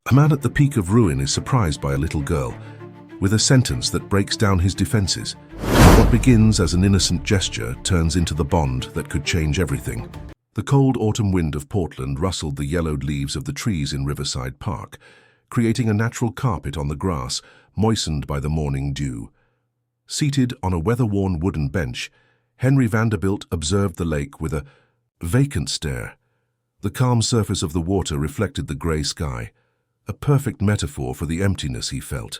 A man at the peak of ruin is surprised by a little girl, with a sentence that breaks down his defenses. What begins as an innocent gesture turns into the bond that could change everything. The cold autumn wind of Portland rustled the yellowed leaves of the trees in Riverside Park, creating a natural carpet on the grass, moistened by the morning dew. Seated on a weather-worn wooden bench, Henry Vanderbilt observed the lake with a vacant stare. The calm surface of the water reflected the grey sky, a perfect metaphor for the emptiness he felt.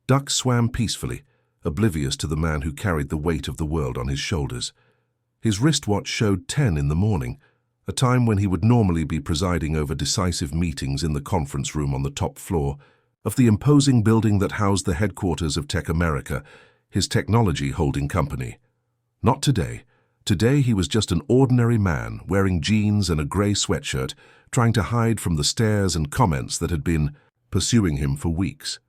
Ducks swam peacefully, oblivious to the man who carried the weight of the world on his shoulders. His wristwatch showed 10 in the morning, a time when he would normally be presiding over decisive meetings in the conference room on the top floor of the imposing building that housed the headquarters of Tech America, his technology holding company. Not today. Today he was just an ordinary man wearing jeans and a grey sweatshirt, trying to hide from the stares and comments that had been pursuing him for weeks.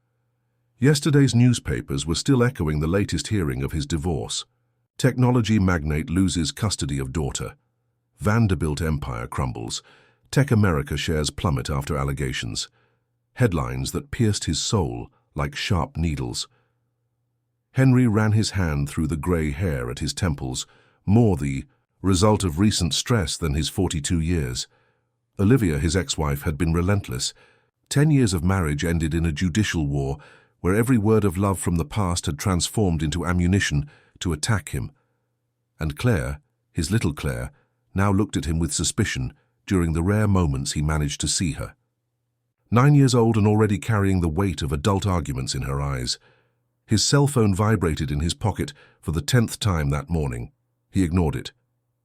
Yesterday's newspapers were still echoing the latest hearing of his divorce. Technology magnate loses custody of daughter. Vanderbilt empire crumbles. Tech America shares plummet after allegations. Headlines that pierced his soul like sharp needles. Henry ran his hand through the grey hair at his temples, more the result of recent stress than his 42 years. Olivia, his ex-wife, had been relentless. 10 years of marriage ended in a judicial war where every word of love from the past had transformed into ammunition to attack him. And Claire, his little Claire, now looked at him with suspicion during the rare moments he managed to see her. 9 years old and already carrying the weight of adult arguments in her eyes. His cell phone vibrated in his pocket for the 10th time that morning. He ignored it.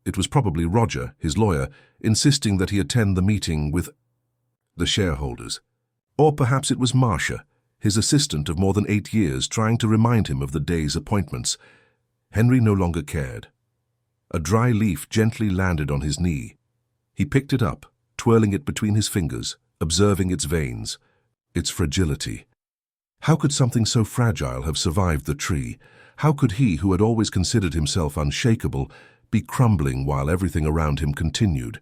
It was probably Roger, his lawyer, insisting that he attend the meeting with the shareholders. Or perhaps it was Marcia, his assistant of more than 8 years, trying to remind him of the day's appointments. Henry no longer cared. A dry leaf gently landed on his knee. He picked it up, twirling it between his fingers, observing its veins, its fragility. How could something so fragile have survived the tree? How could he, who had always considered himself unshakable, be crumbling while everything around him continued?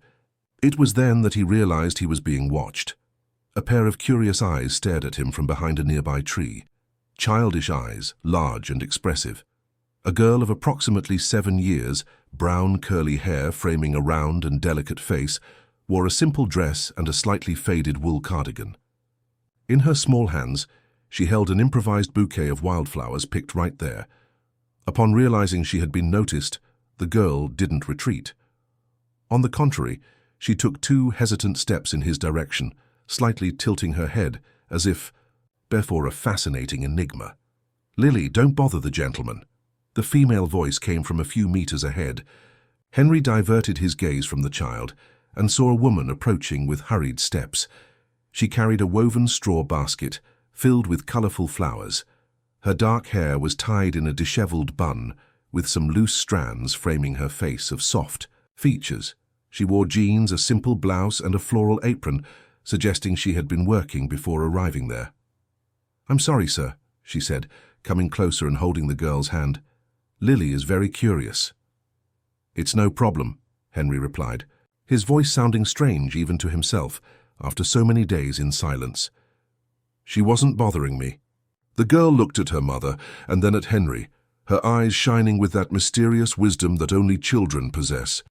It was then that he realized he was being watched. A pair of curious eyes stared at him from behind a nearby tree. Childish eyes, large and expressive. A girl of approximately 7 years, brown curly hair framing a round and delicate face, wore a simple dress and a slightly faded wool cardigan. In her small hands, she held an improvised bouquet of wildflowers picked right there. Upon realizing she had been noticed, the girl didn't retreat. On the contrary, she took 2 hesitant steps in his direction, slightly tilting her head, as if before a fascinating enigma. "Lily, don't bother the gentleman." The female voice came from a few meters ahead. Henry diverted his gaze from the child and saw a woman approaching with hurried steps. She carried a woven straw basket filled with colorful flowers. Her dark hair was tied in a disheveled bun, with some loose strands framing her face of soft features. She wore jeans, a simple blouse, and a floral apron, suggesting she had been working before arriving there. "I'm sorry, sir," she said, coming closer and holding the girl's hand. "Lily is very curious." "It's no problem," Henry replied, his voice sounding strange even to himself after so many days in silence. "She wasn't bothering me." The girl looked at her mother and then at Henry, her eyes shining with that mysterious wisdom that only children possess.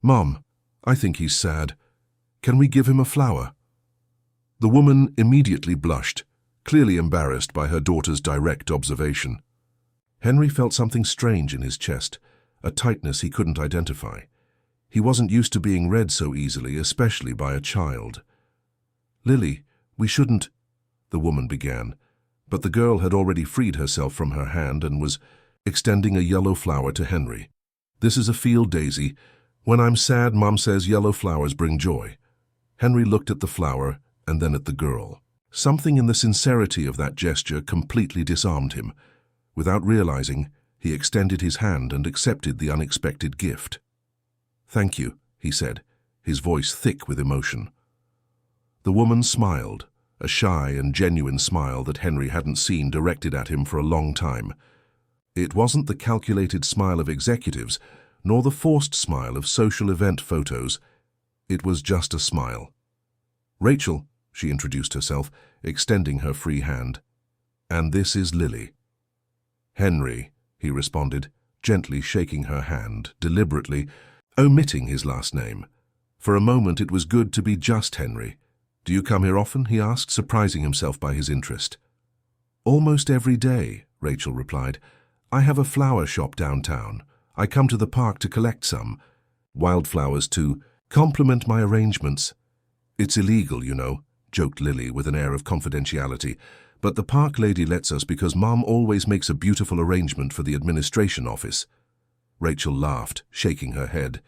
"Mom, I think he's sad. Can we give him a flower?" The woman immediately blushed, clearly embarrassed by her daughter's direct observation. Henry felt something strange in his chest, a tightness he couldn't identify. He wasn't used to being read so easily, especially by a child. "Lily, we shouldn't," the woman began, but the girl had already freed herself from her hand and was extending a yellow flower to Henry. "This is a field daisy. When I'm sad, Mom says yellow flowers bring joy." Henry looked at the flower and then at the girl. Something in the sincerity of that gesture completely disarmed him. Without realizing, he extended his hand and accepted the unexpected gift. "Thank you," he said, his voice thick with emotion. The woman smiled, a shy and genuine smile that Henry hadn't seen directed at him for a long time. It wasn't the calculated smile of executives, nor the forced smile of social event photos. It was just a smile. "Rachel," she introduced herself, extending her free hand. "And this is Lily." "Henry," he responded, gently shaking her hand, deliberately omitting his last name. For a moment it was good to be just Henry. "Do you come here often?" he asked, surprising himself by his interest. "Almost every day," Rachel replied. "I have a flower shop downtown. I come to the park to collect some wildflowers to complement my arrangements." "It's illegal, you know," joked Lily with an air of confidentiality, "but the park lady lets us because Mom always makes a beautiful arrangement for the administration office." Rachel laughed, shaking her head.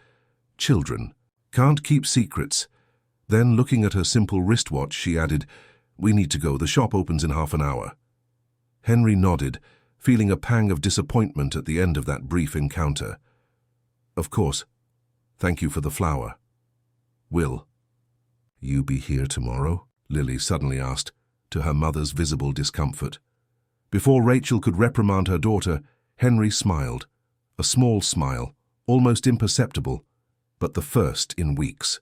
"Children can't keep secrets." Then, looking at her simple wristwatch, she added, "We need to go. The shop opens in half an hour." Henry nodded, feeling a pang of disappointment at the end of that brief encounter. "Of course. Thank you for the flower." "Will you be here tomorrow?" Lily suddenly asked, to her mother's visible discomfort. Before Rachel could reprimand her daughter, Henry smiled. A small smile, almost imperceptible, but the first in weeks.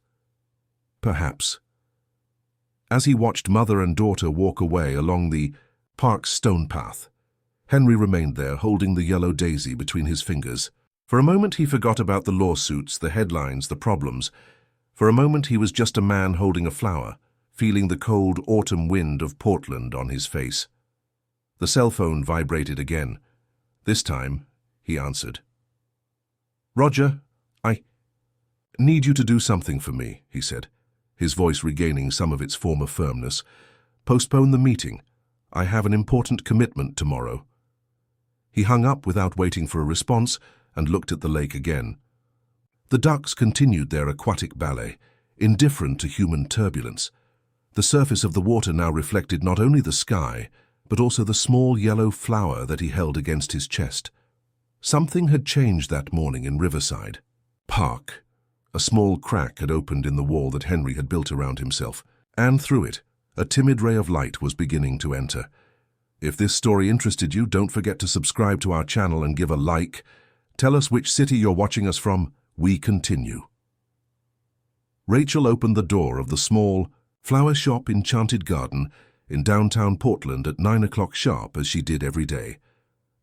"Perhaps." As he watched mother and daughter walk away along the park's stone path, Henry remained there, holding the yellow daisy between his fingers. For a moment he forgot about the lawsuits, the headlines, the problems. For a moment he was just a man holding a flower, feeling the cold autumn wind of Portland on his face. The cell phone vibrated again. This time, he answered. "Roger, I need you to do something for me," he said, his voice regaining some of its former firmness. "Postpone the meeting. I have an important commitment tomorrow." He hung up without waiting for a response and looked at the lake again. The ducks continued their aquatic ballet, indifferent to human turbulence. The surface of the water now reflected not only the sky, but also the small yellow flower that he held against his chest. Something had changed that morning in Riverside Park. A small crack had opened in the wall that Henry had built around himself, and through it, a timid ray of light was beginning to enter. If this story interested you, don't forget to subscribe to our channel and give a like. Tell us which city you're watching us from. We continue. Rachel opened the door of the small flower shop Enchanted Garden in downtown Portland at 9 o'clock sharp, as she did every day.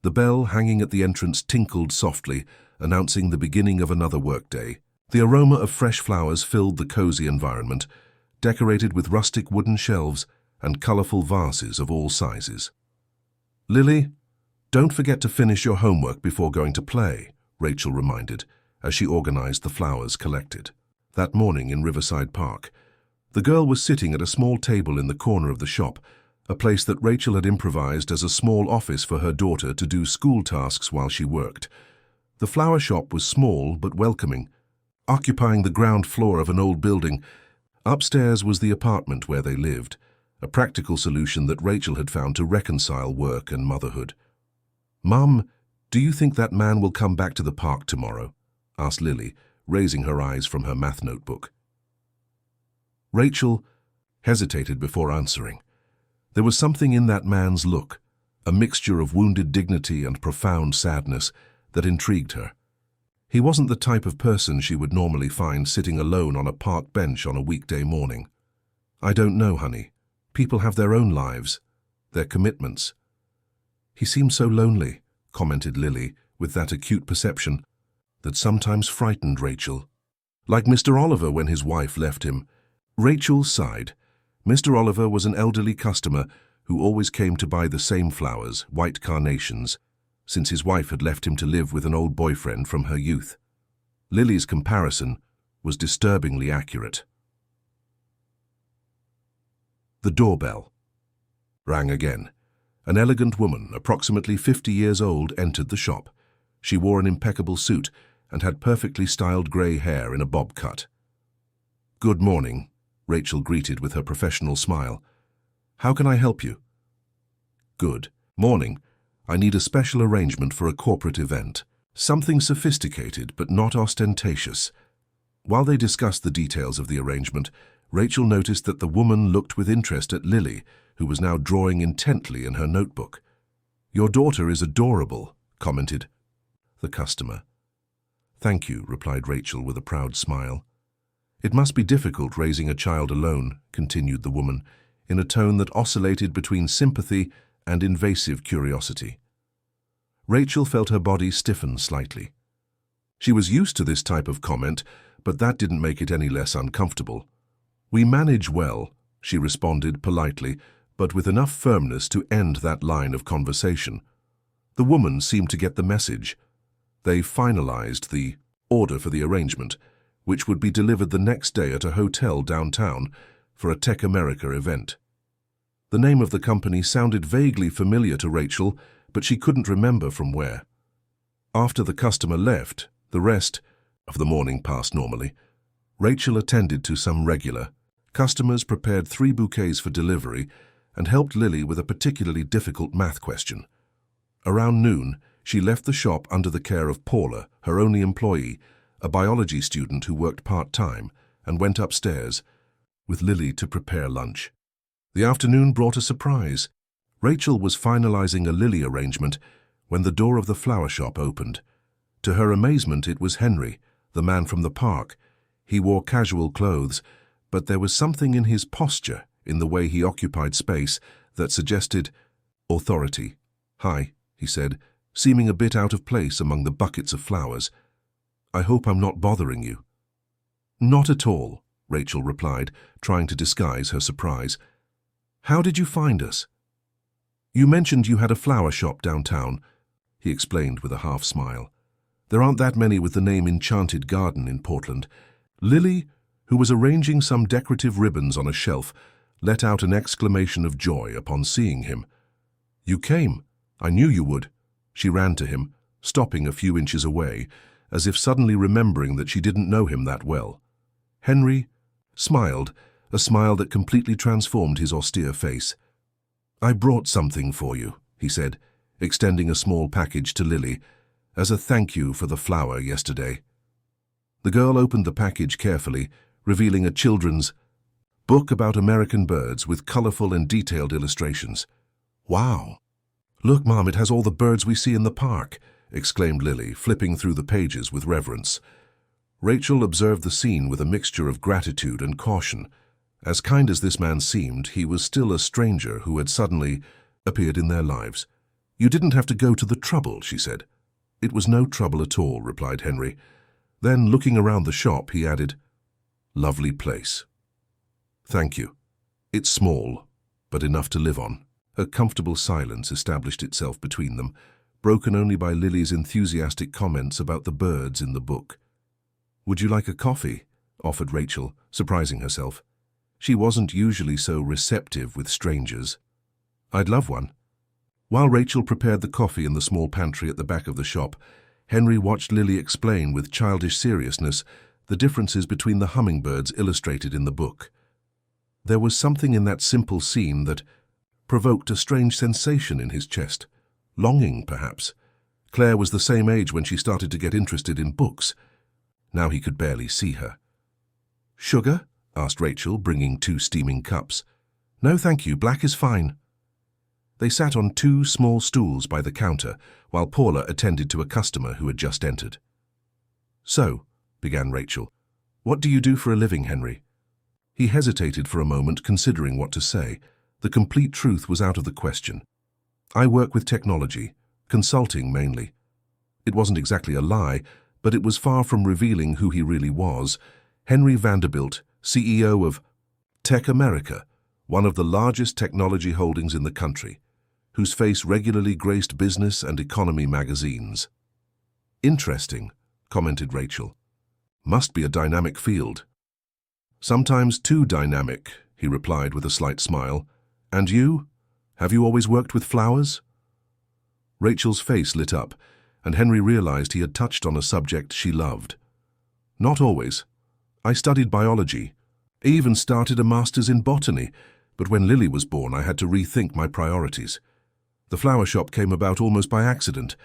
The bell hanging at the entrance tinkled softly, announcing the beginning of another workday. The aroma of fresh flowers filled the cozy environment, decorated with rustic wooden shelves and colorful vases of all sizes. "Lily, don't forget to finish your homework before going to play," Rachel reminded, as she organized the flowers collected. That morning in Riverside Park, the girl was sitting at a small table in the corner of the shop, a place that Rachel had improvised as a small office for her daughter to do school tasks while she worked. The flower shop was small but welcoming, occupying the ground floor of an old building. Upstairs was the apartment where they lived, a practical solution that Rachel had found to reconcile work and motherhood. "Mum, do you think that man will come back to the park tomorrow?" asked Lily, raising her eyes from her math notebook. Rachel hesitated before answering. There was something in that man's look, a mixture of wounded dignity and profound sadness, that intrigued her. He wasn't the type of person she would normally find sitting alone on a park bench on a weekday morning. "I don't know, honey. People have their own lives, their commitments." "He seemed so lonely," commented Lily, with that acute perception that sometimes frightened Rachel. "Like Mr. Oliver when his wife left him." Rachel sighed. Mr. Oliver was an elderly customer who always came to buy the same flowers, white carnations, since his wife had left him to live with an old boyfriend from her youth. Lily's comparison was disturbingly accurate. The doorbell rang again. An elegant woman, approximately 50 years old, entered the shop. She wore an impeccable suit and had perfectly styled grey hair in a bob cut. "Good morning," Rachel greeted with her professional smile. "How can I help you?" "Good morning. I need a special arrangement for a corporate event. Something sophisticated but not ostentatious." While they discussed the details of the arrangement, Rachel noticed that the woman looked with interest at Lily, who was now drawing intently in her notebook. "Your daughter is adorable," commented the customer. "Thank you," replied Rachel with a proud smile. "It must be difficult raising a child alone," continued the woman, in a tone that oscillated between sympathy and invasive curiosity. Rachel felt her body stiffen slightly. She was used to this type of comment, but that didn't make it any less uncomfortable. "We manage well," she responded politely, but with enough firmness to end that line of conversation. The woman seemed to get the message. They finalized the order for the arrangement, which would be delivered the next day at a hotel downtown for a Tech America event. The name of the company sounded vaguely familiar to Rachel, but she couldn't remember from where. After the customer left, the rest of the morning passed normally. Rachel attended to some regular customers, prepared 3 bouquets for delivery, and helped Lily with a particularly difficult math question. Around noon, she left the shop under the care of Paula, her only employee, a biology student who worked part-time, and went upstairs with Lily to prepare lunch. The afternoon brought a surprise. Rachel was finalizing a Lily arrangement when the door of the flower shop opened. To her amazement, it was Henry, the man from the park. He wore casual clothes, but there was something in his posture, in the way he occupied space, that suggested authority. "Hi," he said, seeming a bit out of place among the buckets of flowers. "I hope I'm not bothering you." "Not at all," Rachel replied, trying to disguise her surprise. "How did you find us?" "You mentioned you had a flower shop downtown," he explained with a half-smile. "There aren't that many with the name Enchanted Garden in Portland." Lily, who was arranging some decorative ribbons on a shelf, let out an exclamation of joy upon seeing him. "You came. I knew you would." She ran to him, stopping a few inches away, as if suddenly remembering that she didn't know him that well. Henry smiled, a smile that completely transformed his austere face. "I brought something for you," he said, extending a small package to Lily, "as a thank you for the flower yesterday." The girl opened the package carefully, revealing a children's book about American birds with colorful and detailed illustrations. "Wow! Look, Mom, it has all the birds we see in the park," exclaimed Lily, flipping through the pages with reverence. Rachel observed the scene with a mixture of gratitude and caution. As kind as this man seemed, he was still a stranger who had suddenly appeared in their lives. "You didn't have to go to the trouble," she said. "It was no trouble at all," replied Henry. Then, looking around the shop, he added, "Lovely place." "Thank you. It's small, but enough to live on." A comfortable silence established itself between them, broken only by Lily's enthusiastic comments about the birds in the book. "Would you like a coffee?" offered Rachel, surprising herself. She wasn't usually so receptive with strangers. "I'd love one." While Rachel prepared the coffee in the small pantry at the back of the shop, Henry watched Lily explain with childish seriousness the differences between the hummingbirds illustrated in the book. There was something in that simple scene that provoked a strange sensation in his chest. Longing, perhaps. Claire was the same age when she started to get interested in books. Now he could barely see her. "Sugar?" asked Rachel, bringing 2 steaming cups. "No, thank you. Black is fine." They sat on 2 small stools by the counter, while Paula attended to a customer who had just entered. "So," began Rachel, "what do you do for a living, Henry?" He hesitated for a moment, considering what to say. The complete truth was out of the question. "I work with technology, consulting mainly." It wasn't exactly a lie, but it was far from revealing who he really was. Henry Vanderbilt, CEO of Tech America, one of the largest technology holdings in the country, whose face regularly graced business and economy magazines. "Interesting," commented Rachel. "Must be a dynamic field." "Sometimes too dynamic," he replied with a slight smile. "And you? Have you always worked with flowers?" Rachel's face lit up, and Henry realized he had touched on a subject she loved. "Not always. I studied biology. I even started a master's in botany, but when Lily was born, I had to rethink my priorities. The flower shop came about almost by accident.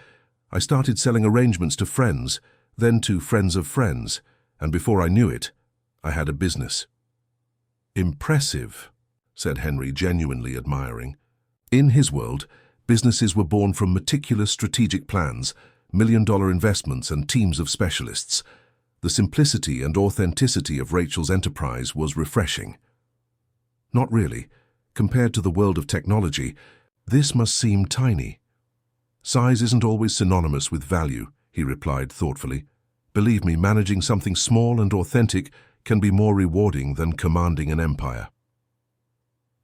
I started selling arrangements to friends, then to friends of friends, and before I knew it, I had a business." "Impressive," said Henry, genuinely admiring. In his world, businesses were born from meticulous strategic plans, million-dollar investments, and teams of specialists. The simplicity and authenticity of Rachel's enterprise was refreshing. Not really. Compared to the world of technology, this must seem tiny. Size isn't always synonymous with value, he replied thoughtfully. Believe me, managing something small and authentic can be more rewarding than commanding an empire.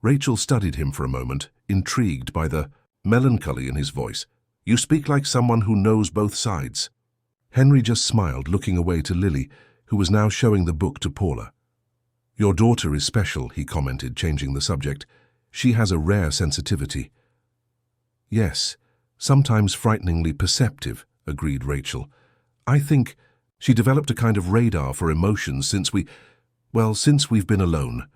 Rachel studied him for a moment, intrigued by the melancholy in his voice. You speak like someone who knows both sides. Henry just smiled, looking away to Lily, who was now showing the book to Paula. Your daughter is special, he commented, changing the subject. She has a rare sensitivity. Yes, sometimes frighteningly perceptive, agreed Rachel. I think she developed a kind of radar for emotions since we've been alone.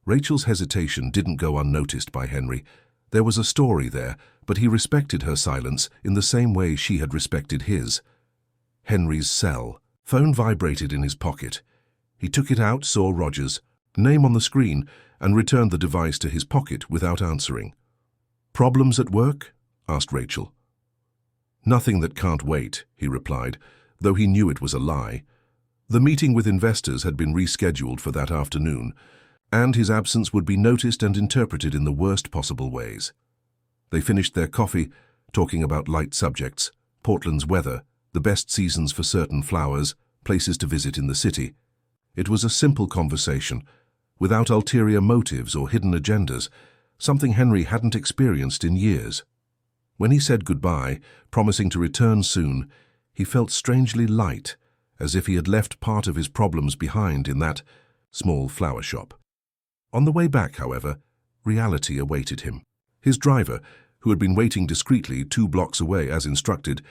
Rachel's hesitation didn't go unnoticed by Henry. There was a story there, but he respected her silence in the same way she had respected his. Henry's cell. Phone vibrated in his pocket. He took it out, saw Roger's name on the screen, and returned the device to his pocket without answering. Problems at work? Asked Rachel. Nothing that can't wait, he replied, though he knew it was a lie. The meeting with investors had been rescheduled for that afternoon, and his absence would be noticed and interpreted in the worst possible ways. They finished their coffee, talking about light subjects, Portland's weather, the best seasons for certain flowers, places to visit in the city. It was a simple conversation, without ulterior motives or hidden agendas, something Henry hadn't experienced in years. When he said goodbye, promising to return soon, he felt strangely light, as if he had left part of his problems behind in that small flower shop. On the way back, however, reality awaited him. His driver, who had been waiting discreetly 2 blocks away as instructed,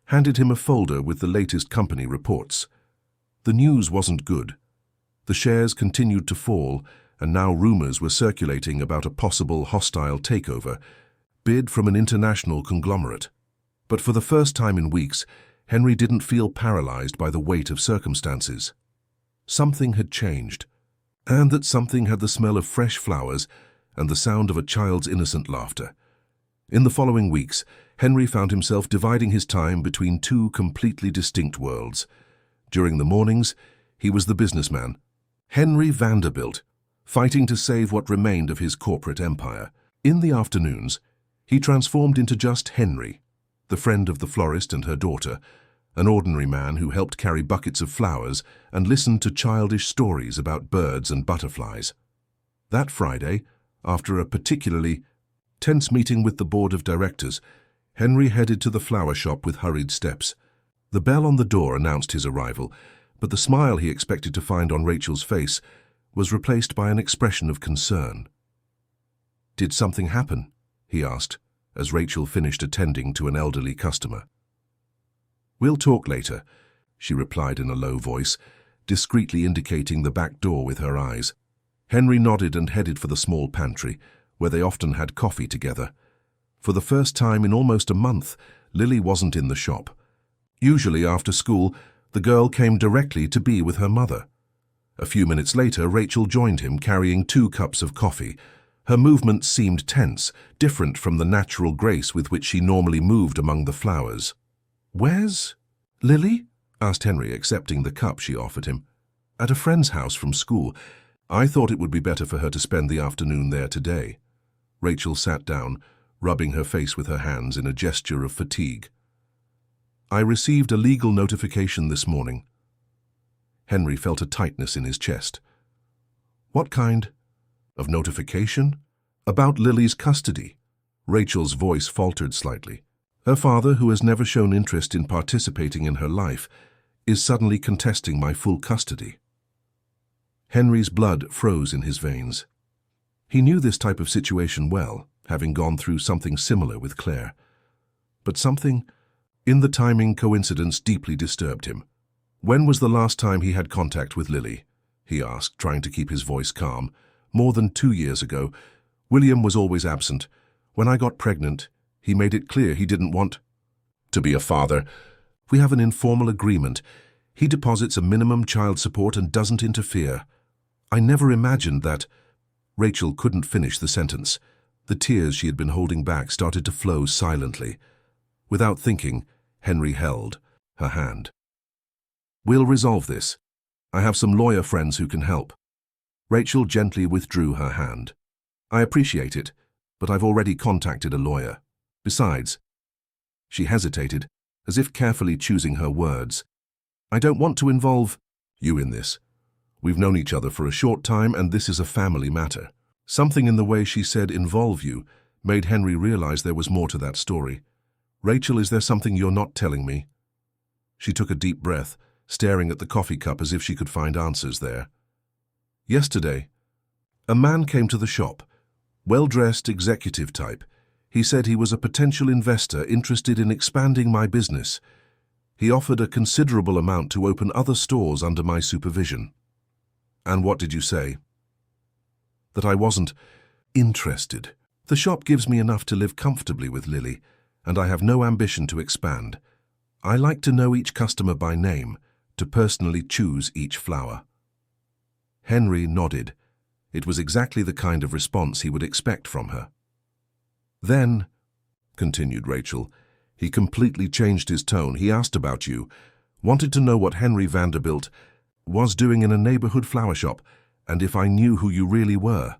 handed him a folder with the latest company reports. The news wasn't good. The shares continued to fall, and now rumors were circulating about a possible hostile takeover, bid from an international conglomerate. But for the first time in weeks, Henry didn't feel paralyzed by the weight of circumstances. Something had changed, and that something had the smell of fresh flowers and the sound of a child's innocent laughter. In the following weeks, Henry found himself dividing his time between 2 completely distinct worlds. During the mornings, he was the businessman, Henry Vanderbilt, fighting to save what remained of his corporate empire. In the afternoons, he transformed into just Henry, the friend of the florist and her daughter, an ordinary man who helped carry buckets of flowers and listened to childish stories about birds and butterflies. That Friday, after a particularly tense meeting with the board of directors, Henry headed to the flower shop with hurried steps. The bell on the door announced his arrival, but the smile he expected to find on Rachel's face was replaced by an expression of concern. Did something happen? He asked, as Rachel finished attending to an elderly customer. We'll talk later, she replied in a low voice, discreetly indicating the back door with her eyes. Henry nodded and headed for the small pantry, where they often had coffee together. For the first time in almost a month, Lily wasn't in the shop. Usually after school, the girl came directly to be with her mother. A few minutes later, Rachel joined him, carrying 2 cups of coffee. Her movements seemed tense, different from the natural grace with which she normally moved among the flowers. Where's Lily? Asked Henry, accepting the cup she offered him. At a friend's house from school. I thought it would be better for her to spend the afternoon there today. Rachel sat down, rubbing her face with her hands in a gesture of fatigue. I received a legal notification this morning. Henry felt a tightness in his chest. What kind of notification? About Lily's custody. Rachel's voice faltered slightly. Her father, who has never shown interest in participating in her life, is suddenly contesting my full custody. Henry's blood froze in his veins. He knew this type of situation well, having gone through something similar with Claire. But something in the timing coincidence deeply disturbed him. When was the last time he had contact with Lily? He asked, trying to keep his voice calm. More than 2 years ago. William was always absent. When I got pregnant, he made it clear he didn't want to be a father. We have an informal agreement. He deposits a minimum child support and doesn't interfere. I never imagined that. Rachel couldn't finish the sentence. The tears she had been holding back started to flow silently. Without thinking, Henry held her hand. We'll resolve this. I have some lawyer friends who can help. Rachel gently withdrew her hand. I appreciate it, but I've already contacted a lawyer. Besides, she hesitated, as if carefully choosing her words. I don't want to involve you in this. We've known each other for a short time, and this is a family matter. Something in the way she said involve you made Henry realize there was more to that story. Rachel, is there something you're not telling me? She took a deep breath, staring at the coffee cup as if she could find answers there. Yesterday, a man came to the shop, well-dressed executive type. He said he was a potential investor interested in expanding my business. He offered a considerable amount to open other stores under my supervision. And what did you say? That I wasn't interested. The shop gives me enough to live comfortably with Lily, and I have no ambition to expand. I like to know each customer by name, to personally choose each flower. Henry nodded. It was exactly the kind of response he would expect from her. Then, continued Rachel, he completely changed his tone. He asked about you, wanted to know what Henry Vanderbilt was doing in a neighborhood flower shop, and if I knew who you really were.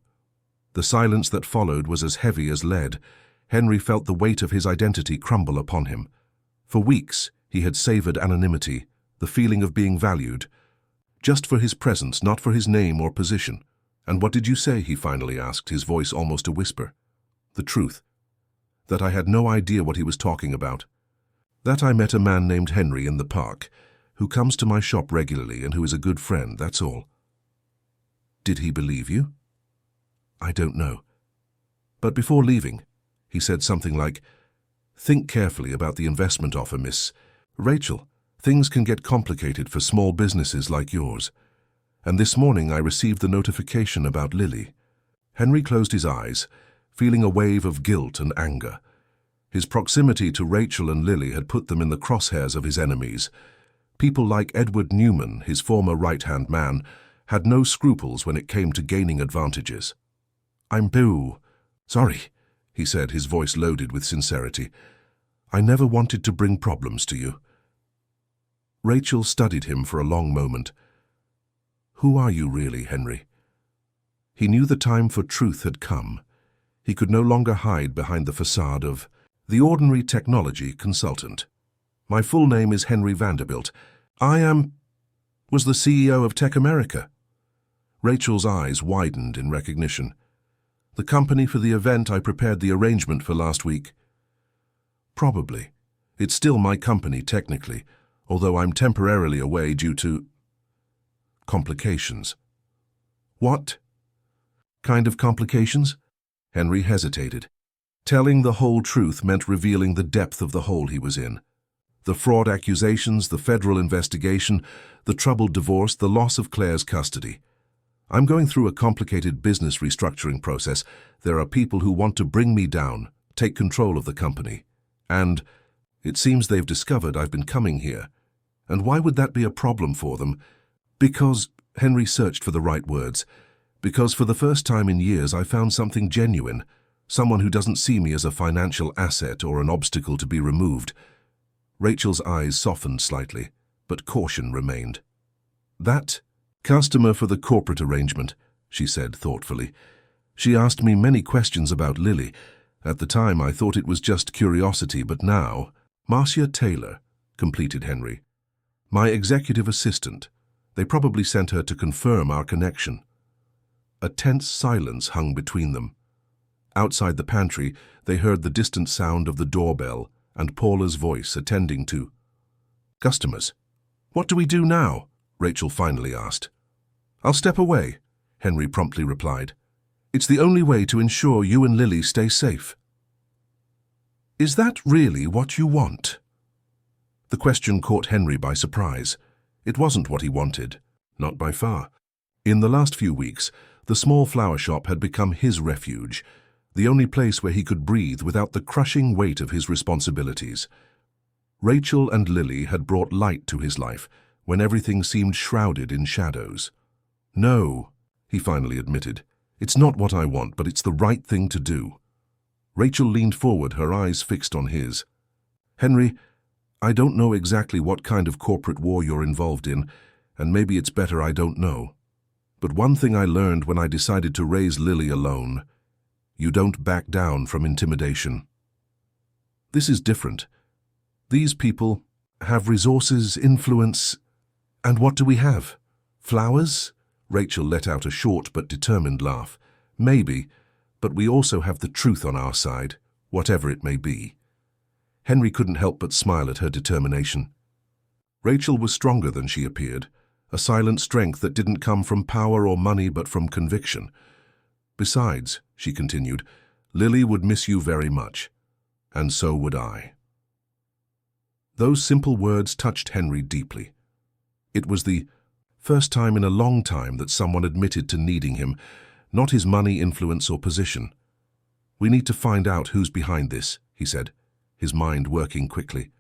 The silence that followed was as heavy as lead. Henry felt the weight of his identity crumble upon him. For weeks, he had savored anonymity, the feeling of being valued, just for his presence, not for his name or position. And what did you say? He finally asked, his voice almost a whisper. The truth. That I had no idea what he was talking about. That I met a man named Henry in the park, who comes to my shop regularly and who is a good friend, that's all. Did he believe you? I don't know. But before leaving, he said something like, think carefully about the investment offer, Miss Rachel. Things can get complicated for small businesses like yours. And this morning I received the notification about Lily. Henry closed his eyes, feeling a wave of guilt and anger. His proximity to Rachel and Lily had put them in the crosshairs of his enemies. People like Edward Newman, his former right-hand man, had no scruples when it came to gaining advantages. I'm sorry, he said, his voice loaded with sincerity. I never wanted to bring problems to you. Rachel studied him for a long moment. Who are you really, Henry? He knew the time for truth had come. He could no longer hide behind the facade of the ordinary technology consultant. My full name is Henry Vanderbilt. Was the CEO of Tech America. Rachel's eyes widened in recognition. The company for the event I prepared the arrangement for last week. Probably. It's still my company, technically, although I'm temporarily away due to complications. What kind of complications? Henry hesitated. Telling the whole truth meant revealing the depth of the hole he was in. The fraud accusations, the federal investigation, the troubled divorce, the loss of Claire's custody. I'm going through a complicated business restructuring process. There are people who want to bring me down, take control of the company. And it seems they've discovered I've been coming here. And why would that be a problem for them? Because, Henry searched for the right words, because for the first time in years I found something genuine, someone who doesn't see me as a financial asset or an obstacle to be removed. Rachel's eyes softened slightly, but caution remained. That customer for the corporate arrangement, she said thoughtfully. She asked me many questions about Lily. At the time I thought it was just curiosity, but now, Marcia Taylor, completed Henry. My executive assistant. They probably sent her to confirm our connection. A tense silence hung between them. Outside the pantry, they heard the distant sound of the doorbell and Paula's voice attending to customers. What do we do now? Rachel finally asked. I'll step away, Henry promptly replied. It's the only way to ensure you and Lily stay safe. Is that really what you want? The question caught Henry by surprise. It wasn't what he wanted, not by far. In the last few weeks, the small flower shop had become his refuge, the only place where he could breathe without the crushing weight of his responsibilities. Rachel and Lily had brought light to his life when everything seemed shrouded in shadows. No, he finally admitted, it's not what I want, but it's the right thing to do. Rachel leaned forward, her eyes fixed on his. Henry, I don't know exactly what kind of corporate war you're involved in, and maybe it's better I don't know. But one thing I learned when I decided to raise Lily alone: you don't back down from intimidation. This is different. These people have resources, influence, and what do we have? Flowers? Rachel let out a short but determined laugh. Maybe, but we also have the truth on our side, whatever it may be. Henry couldn't help but smile at her determination. Rachel was stronger than she appeared, a silent strength that didn't come from power or money but from conviction. Besides, she continued, Lily would miss you very much, and so would I. Those simple words touched Henry deeply. It was the first time in a long time that someone admitted to needing him, not his money, influence, or position. We need to find out who's behind this, he said, his mind working quickly.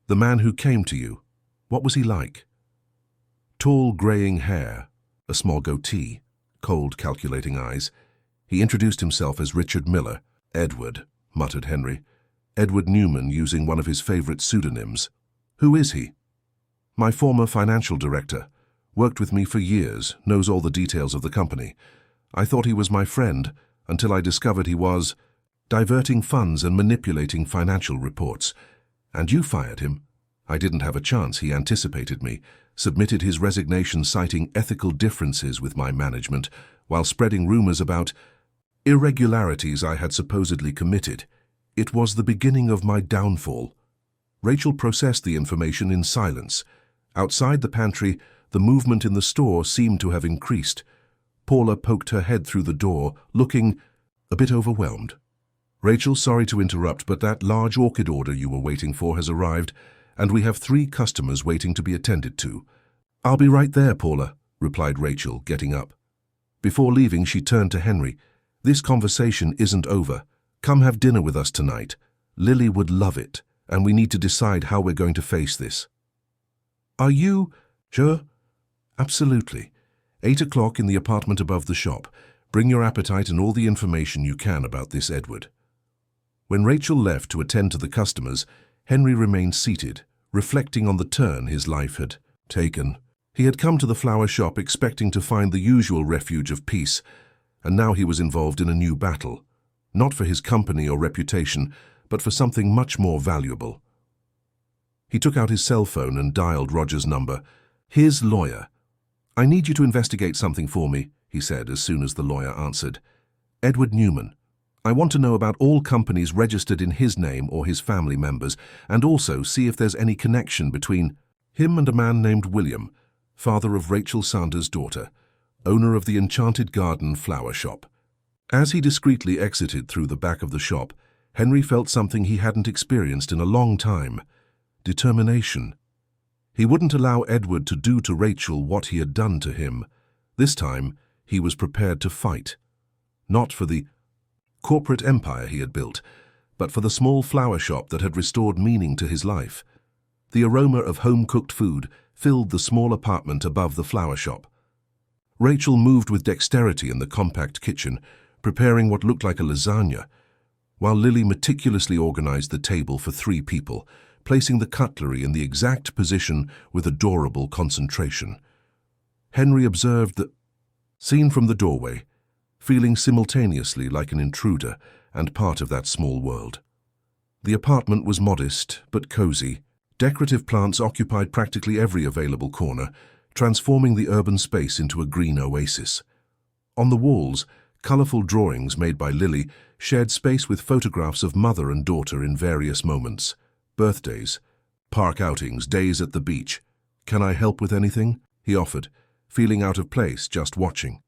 The man who came to you, what was he like? Tall, graying hair, a small goatee, cold, calculating eyes. He introduced himself as Richard Miller. Edward, muttered Henry. Edward Newman, using one of his favorite pseudonyms. Who is he? My former financial director. Worked with me for years, knows all the details of the company. I thought he was my friend, until I discovered he was diverting funds and manipulating financial reports. And you fired him. I didn't have a chance. He anticipated me, submitted his resignation citing ethical differences with my management, while spreading rumors about irregularities I had supposedly committed. It was the beginning of my downfall. Rachel processed the information in silence. Outside the pantry, the movement in the store seemed to have increased. Paula poked her head through the door, looking a bit overwhelmed. Rachel, sorry to interrupt, but that large orchid order you were waiting for has arrived, and we have 3 customers waiting to be attended to. I'll be right there, Paula, replied Rachel, getting up. Before leaving, she turned to Henry. This conversation isn't over. Come have dinner with us tonight. Lily would love it, and we need to decide how we're going to face this. Are you sure? Absolutely. 8 o'clock in the apartment above the shop. Bring your appetite and all the information you can about this Edward. When Rachel left to attend to the customers, Henry remained seated, reflecting on the turn his life had taken. He had come to the flower shop expecting to find the usual refuge of peace, and now he was involved in a new battle, not for his company or reputation, but for something much more valuable. He took out his cell phone and dialed Roger's number. His lawyer. I need you to investigate something for me, he said as soon as the lawyer answered. Edward Newman. I want to know about all companies registered in his name or his family members, and also see if there's any connection between him and a man named William, father of Rachel Sanders' daughter, owner of the Enchanted Garden flower shop. As he discreetly exited through the back of the shop, Henry felt something he hadn't experienced in a long time: determination. He wouldn't allow Edward to do to Rachel what he had done to him. This time, he was prepared to fight. Not for the corporate empire he had built, but for the small flower shop that had restored meaning to his life. The aroma of home-cooked food filled the small apartment above the flower shop. Rachel moved with dexterity in the compact kitchen, preparing what looked like a lasagna, while Lily meticulously organized the table for 3 people, placing the cutlery in the exact position with adorable concentration. Henry observed the scene from the doorway, feeling simultaneously like an intruder and part of that small world. The apartment was modest but cozy. Decorative plants occupied practically every available corner, transforming the urban space into a green oasis. On the walls, colorful drawings made by Lily shared space with photographs of mother and daughter in various moments: birthdays, park outings, days at the beach. Can I help with anything? He offered, feeling out of place just watching.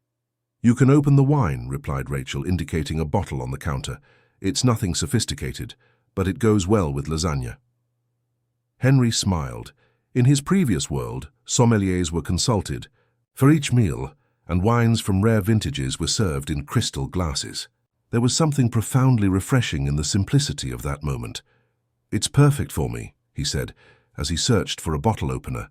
You can open the wine, replied Rachel, indicating a bottle on the counter. It's nothing sophisticated, but it goes well with lasagna. Henry smiled. In his previous world, sommeliers were consulted for each meal, and wines from rare vintages were served in crystal glasses. There was something profoundly refreshing in the simplicity of that moment. It's perfect for me, he said, as he searched for a bottle opener.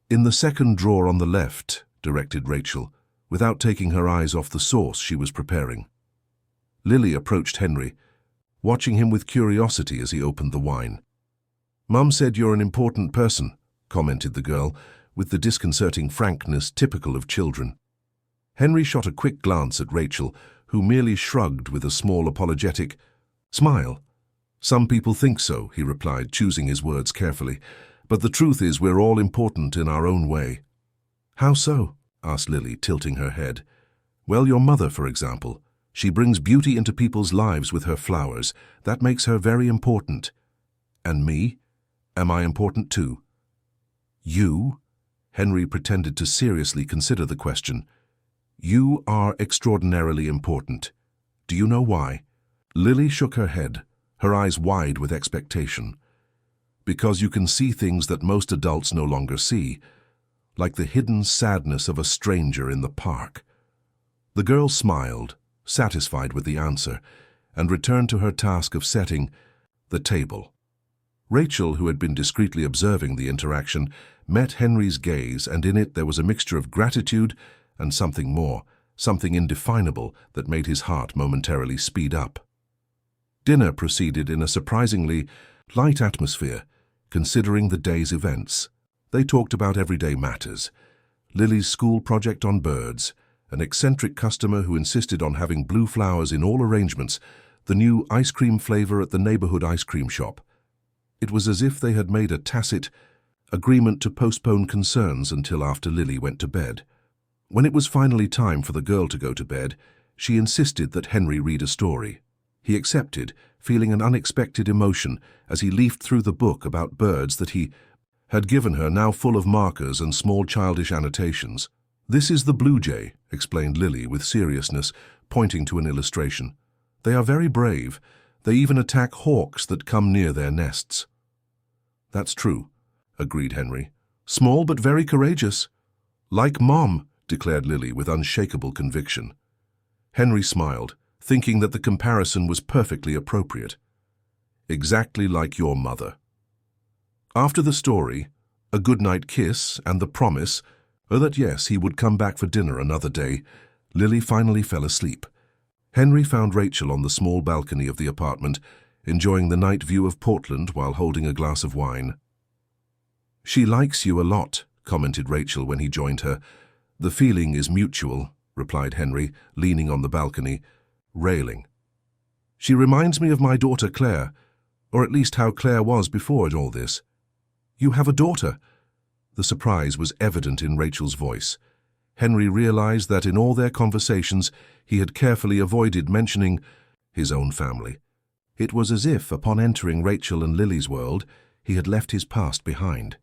In the second drawer on the left, directed Rachel, without taking her eyes off the sauce she was preparing. Lily approached Henry, watching him with curiosity as he opened the wine. "Mum said you're an important person," commented the girl, with the disconcerting frankness typical of children. Henry shot a quick glance at Rachel, who merely shrugged with a small apologetic smile. "Some people think so," he replied, choosing his words carefully. "But the truth is we're all important in our own way." "How so?" asked Lily, tilting her head. "Well, your mother, for example. She brings beauty into people's lives with her flowers. That makes her very important." "And me? Am I important too?" "You?" Henry pretended to seriously consider the question. "You are extraordinarily important. Do you know why?" Lily shook her head, her eyes wide with expectation. "Because you can see things that most adults no longer see, like the hidden sadness of a stranger in the park." The girl smiled, satisfied with the answer, and returned to her task of setting the table. Rachel, who had been discreetly observing the interaction, met Henry's gaze, and in it there was a mixture of gratitude and something more, something indefinable that made his heart momentarily speed up. Dinner proceeded in a surprisingly light atmosphere, considering the day's events. They talked about everyday matters: Lily's school project on birds, an eccentric customer who insisted on having blue flowers in all arrangements, the new ice cream flavor at the neighborhood ice cream shop. It was as if they had made a tacit agreement to postpone concerns until after Lily went to bed. When it was finally time for the girl to go to bed, she insisted that Henry read a story. He accepted, feeling an unexpected emotion as he leafed through the book about birds that he had given her, now full of markers and small childish annotations. "This is the blue jay," explained Lily with seriousness, pointing to an illustration. "They are very brave. They even attack hawks that come near their nests." "That's true," agreed Henry. "Small but very courageous." "Like Mom," declared Lily with unshakable conviction. Henry smiled, thinking that the comparison was perfectly appropriate. "Exactly like your mother." After the story, a goodnight kiss, and the promise that yes, he would come back for dinner another day, Lily finally fell asleep. Henry found Rachel on the small balcony of the apartment, enjoying the night view of Portland while holding a glass of wine. "She likes you a lot," commented Rachel when he joined her. "The feeling is mutual," replied Henry, leaning on the balcony, railing. "She reminds me of my daughter Claire, or at least how Claire was before all this." "You have a daughter?" The surprise was evident in Rachel's voice. Henry realized that in all their conversations he had carefully avoided mentioning his own family. It was as if, upon entering Rachel and Lily's world, he had left his past behind.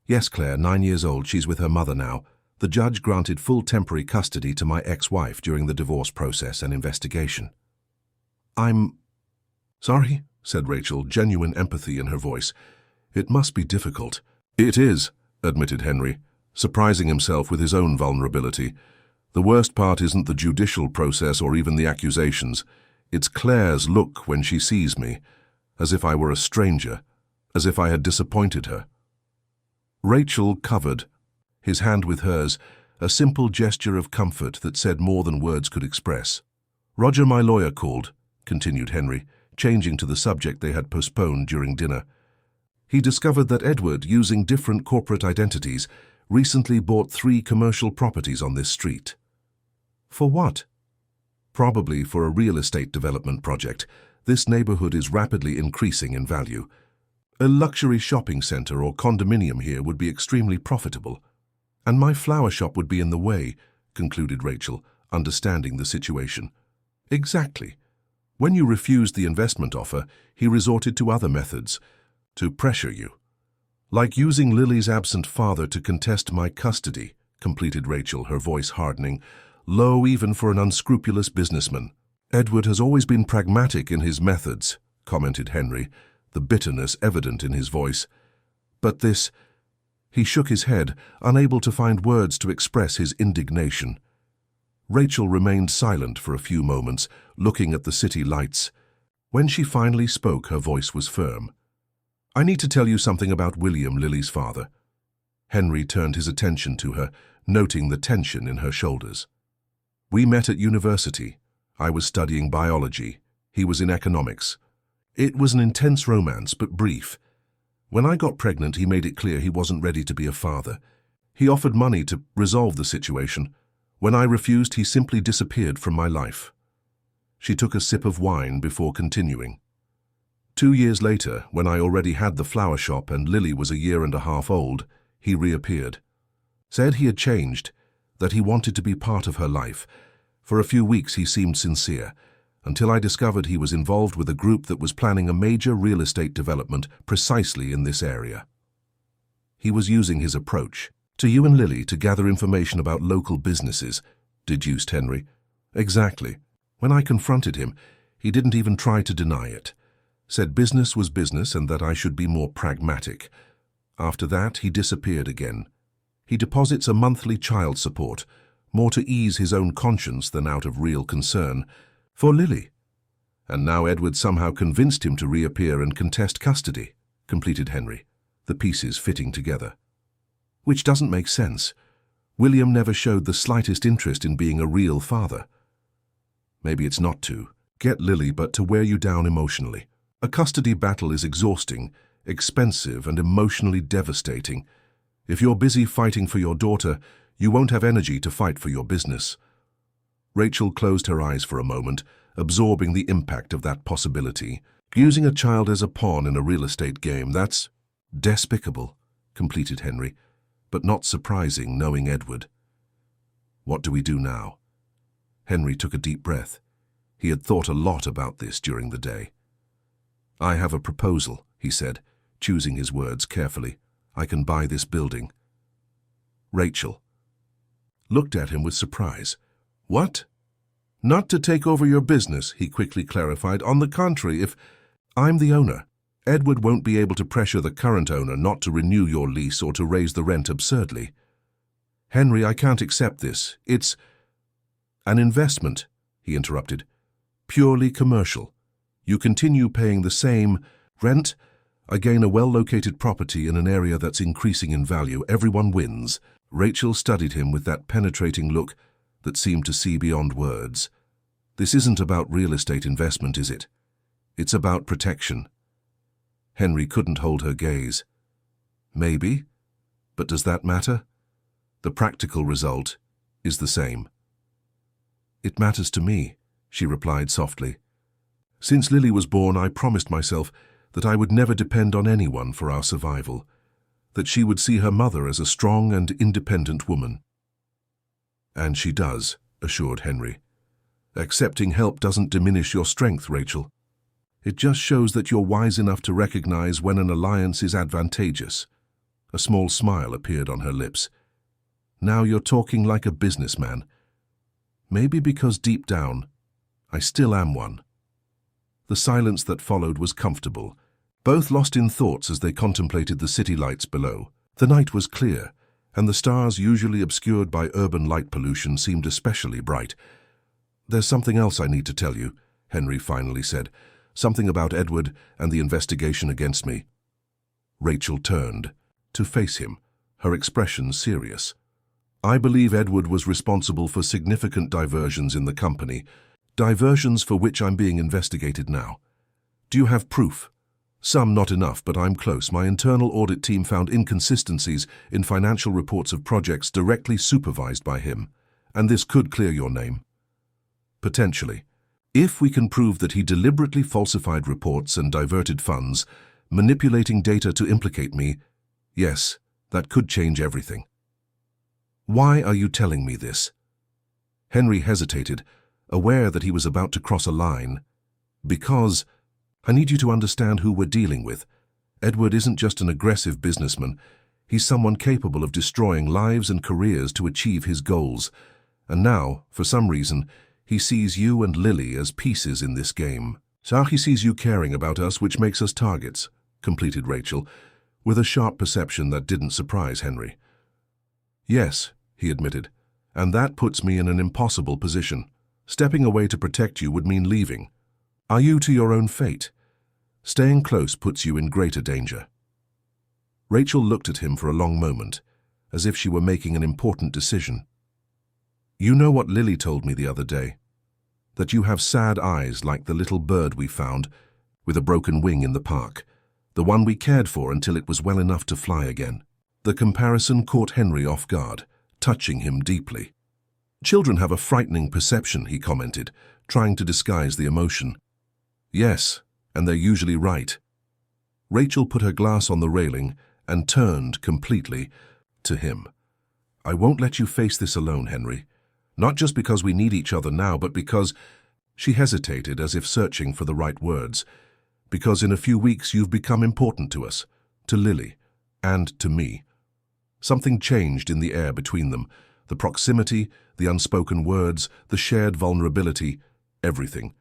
"Yes, Claire, 9 years old. She's with her mother now. The judge granted full temporary custody to my ex-wife during the divorce process and investigation." "I'm sorry," said Rachel, genuine empathy in her voice. "It must be difficult." "It is," admitted Henry, surprising himself with his own vulnerability. "The worst part isn't the judicial process or even the accusations. It's Claire's look when she sees me, as if I were a stranger, as if I had disappointed her." Rachel covered, his hand with hers, a simple gesture of comfort that said more than words could express. "Roger, my lawyer, called," continued Henry, changing to the subject they had postponed during dinner. "He discovered that Edward, using different corporate identities, recently bought 3 commercial properties on this street." "For what?" "Probably for a real estate development project. This neighborhood is rapidly increasing in value. A luxury shopping center or condominium here would be extremely profitable. And my flower shop would be in the way," concluded Rachel, understanding the situation. "Exactly. When you refused the investment offer, he resorted to other methods to pressure you. Like using Lily's absent father to contest my custody," completed Rachel, her voice hardening, low even for an unscrupulous businessman. "Edward has always been pragmatic in his methods," commented Henry, the bitterness evident in his voice. "But this—" He shook his head, unable to find words to express his indignation. Rachel remained silent for a few moments, looking at the city lights. When she finally spoke, her voice was firm. "I need to tell you something about William, Lily's father." Henry turned his attention to her, noting the tension in her shoulders. "We met at university. I was studying biology. He was in economics. It was an intense romance, but brief. When I got pregnant, he made it clear he wasn't ready to be a father. He offered money to resolve the situation. When I refused, he simply disappeared from my life. She took a sip of wine before continuing. 2 years later, when I already had the flower shop and Lily was a year and a half old, he reappeared. Said he had changed, that he wanted to be part of her life. For a few weeks he seemed sincere, until I discovered he was involved with a group that was planning a major real estate development precisely in this area. He was using his approach to you and Lily to gather information about local businesses, deduced Henry. Exactly. When I confronted him, he didn't even try to deny it. Said business was business and that I should be more pragmatic. After that, he disappeared again. He deposits a monthly child support, more to ease his own conscience than out of real concern, for Lily. And now Edward somehow convinced him to reappear and contest custody, completed Henry, the pieces fitting together. Which doesn't make sense. William never showed the slightest interest in being a real father. Maybe it's not to get Lily, but to wear you down emotionally. A custody battle is exhausting, expensive, and emotionally devastating. If you're busy fighting for your daughter, you won't have energy to fight for your business. Rachel closed her eyes for a moment, absorbing the impact of that possibility. Using a child as a pawn in a real estate game, that's despicable, completed Henry, but not surprising knowing Edward. What do we do now? Henry took a deep breath. He had thought a lot about this during the day. I have a proposal, he said, choosing his words carefully. I can buy this building. Rachel looked at him with surprise. What? Not to take over your business, he quickly clarified. On the contrary, if I'm the owner, Edward won't be able to pressure the current owner not to renew your lease or to raise the rent absurdly. Henry, I can't accept this. It's an investment, he interrupted. Purely commercial. You continue paying the same rent. I gain a well-located property in an area that's increasing in value. Everyone wins. Rachel studied him with that penetrating look that seemed to see beyond words. This isn't about real estate investment, is it? It's about protection. Henry couldn't hold her gaze. Maybe, but does that matter? The practical result is the same. It matters to me, she replied softly. Since Lily was born, I promised myself that I would never depend on anyone for our survival, that she would see her mother as a strong and independent woman. And she does, assured Henry. Accepting help doesn't diminish your strength, Rachel. It just shows that you're wise enough to recognize when an alliance is advantageous. A small smile appeared on her lips. Now you're talking like a businessman. Maybe because deep down, I still am one. The silence that followed was comfortable, both lost in thoughts as they contemplated the city lights below. The night was clear, and the stars usually obscured by urban light pollution seemed especially bright. There's something else I need to tell you, Henry finally said. Something about Edward and the investigation against me. Rachel turned to face him, her expression serious. I believe Edward was responsible for significant diversions in the company, diversions for which I'm being investigated now. Do you have proof? Some not enough, but I'm close. My internal audit team found inconsistencies in financial reports of projects directly supervised by him, and this could clear your name. Potentially. If we can prove that he deliberately falsified reports and diverted funds, manipulating data to implicate me, yes, that could change everything. Why are you telling me this? Henry hesitated, aware that he was about to cross a line. Because I need you to understand who we're dealing with. Edward isn't just an aggressive businessman. He's someone capable of destroying lives and careers to achieve his goals. And now, for some reason, he sees you and Lily as pieces in this game. So he sees you caring about us, which makes us targets, completed Rachel, with a sharp perception that didn't surprise Henry. Yes, he admitted, and that puts me in an impossible position. Stepping away to protect you would mean leaving. Are you to your own fate? Staying close puts you in greater danger. Rachel looked at him for a long moment, as if she were making an important decision. You know what Lily told me the other day? That you have sad eyes like the little bird we found with a broken wing in the park. The one we cared for until it was well enough to fly again. The comparison caught Henry off guard, touching him deeply. Children have a frightening perception, he commented, trying to disguise the emotion. Yes, and they're usually right. Rachel put her glass on the railing and turned completely to him. I won't let you face this alone, Henry. Not just because we need each other now, but because... She hesitated as if searching for the right words. Because in a few weeks you've become important to us, to Lily, and to me. Something changed in the air between them. The proximity, the unspoken words, the shared vulnerability, everything.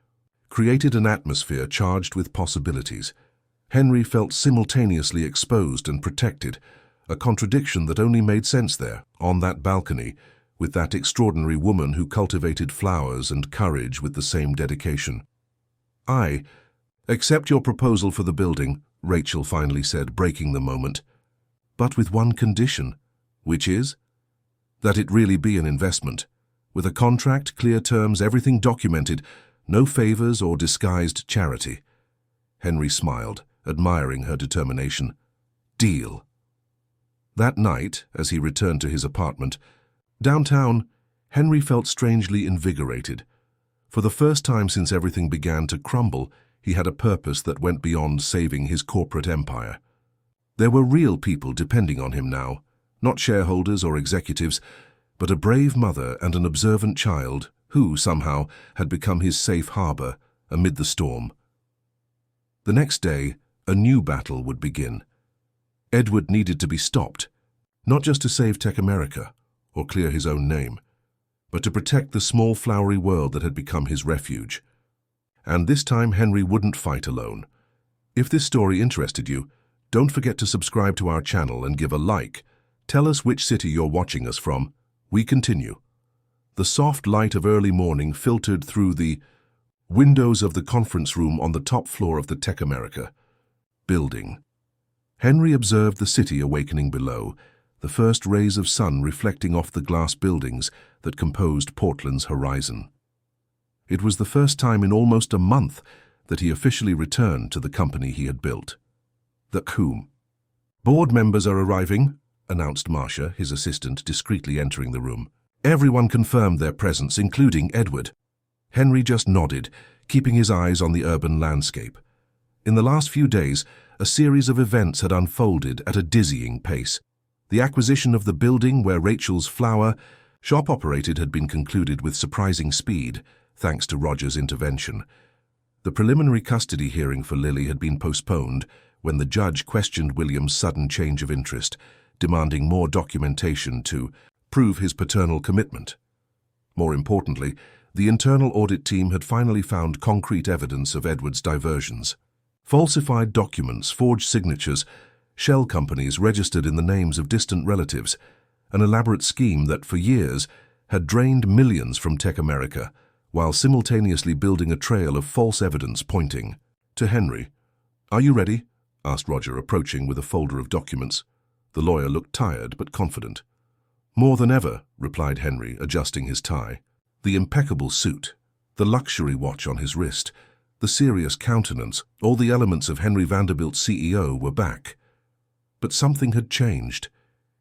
Created an atmosphere charged with possibilities. Henry felt simultaneously exposed and protected, a contradiction that only made sense there, on that balcony, with that extraordinary woman who cultivated flowers and courage with the same dedication. I accept your proposal for the building, Rachel finally said, breaking the moment. But with one condition, which is that it really be an investment. With a contract, clear terms, everything documented, no favors or disguised charity. Henry smiled, admiring her determination. Deal. That night, as he returned to his apartment, downtown, Henry felt strangely invigorated. For the first time since everything began to crumble, he had a purpose that went beyond saving his corporate empire. There were real people depending on him now, not shareholders or executives, but a brave mother and an observant child who, somehow, had become his safe harbor amid the storm. The next day, a new battle would begin. Edward needed to be stopped, not just to save Tech America or clear his own name, but to protect the small flowery world that had become his refuge. And this time Henry wouldn't fight alone. If this story interested you, don't forget to subscribe to our channel and give a like. Tell us which city you're watching us from. We continue. The soft light of early morning filtered through the windows of the conference room on the top floor of the Tech America building. Henry observed the city awakening below, the first rays of sun reflecting off the glass buildings that composed Portland's horizon. It was the first time in almost a month that he officially returned to the company he had built. The whom? Board members are arriving, announced Marcia, his assistant, discreetly entering the room. Everyone confirmed their presence, including Edward. Henry just nodded, keeping his eyes on the urban landscape. In the last few days, a series of events had unfolded at a dizzying pace. The acquisition of the building where Rachel's flower shop operated had been concluded with surprising speed, thanks to Roger's intervention. The preliminary custody hearing for Lily had been postponed when the judge questioned William's sudden change of interest, demanding more documentation to prove his paternal commitment. More importantly, the internal audit team had finally found concrete evidence of Edward's diversions. Falsified documents, forged signatures, shell companies registered in the names of distant relatives, an elaborate scheme that, for years, had drained millions from Tech America, while simultaneously building a trail of false evidence pointing to Henry. "Are you ready?" asked Roger, approaching with a folder of documents. The lawyer looked tired but confident. "More than ever," replied Henry, adjusting his tie. The impeccable suit, the luxury watch on his wrist, the serious countenance, all the elements of Henry Vanderbilt's CEO were back. But something had changed.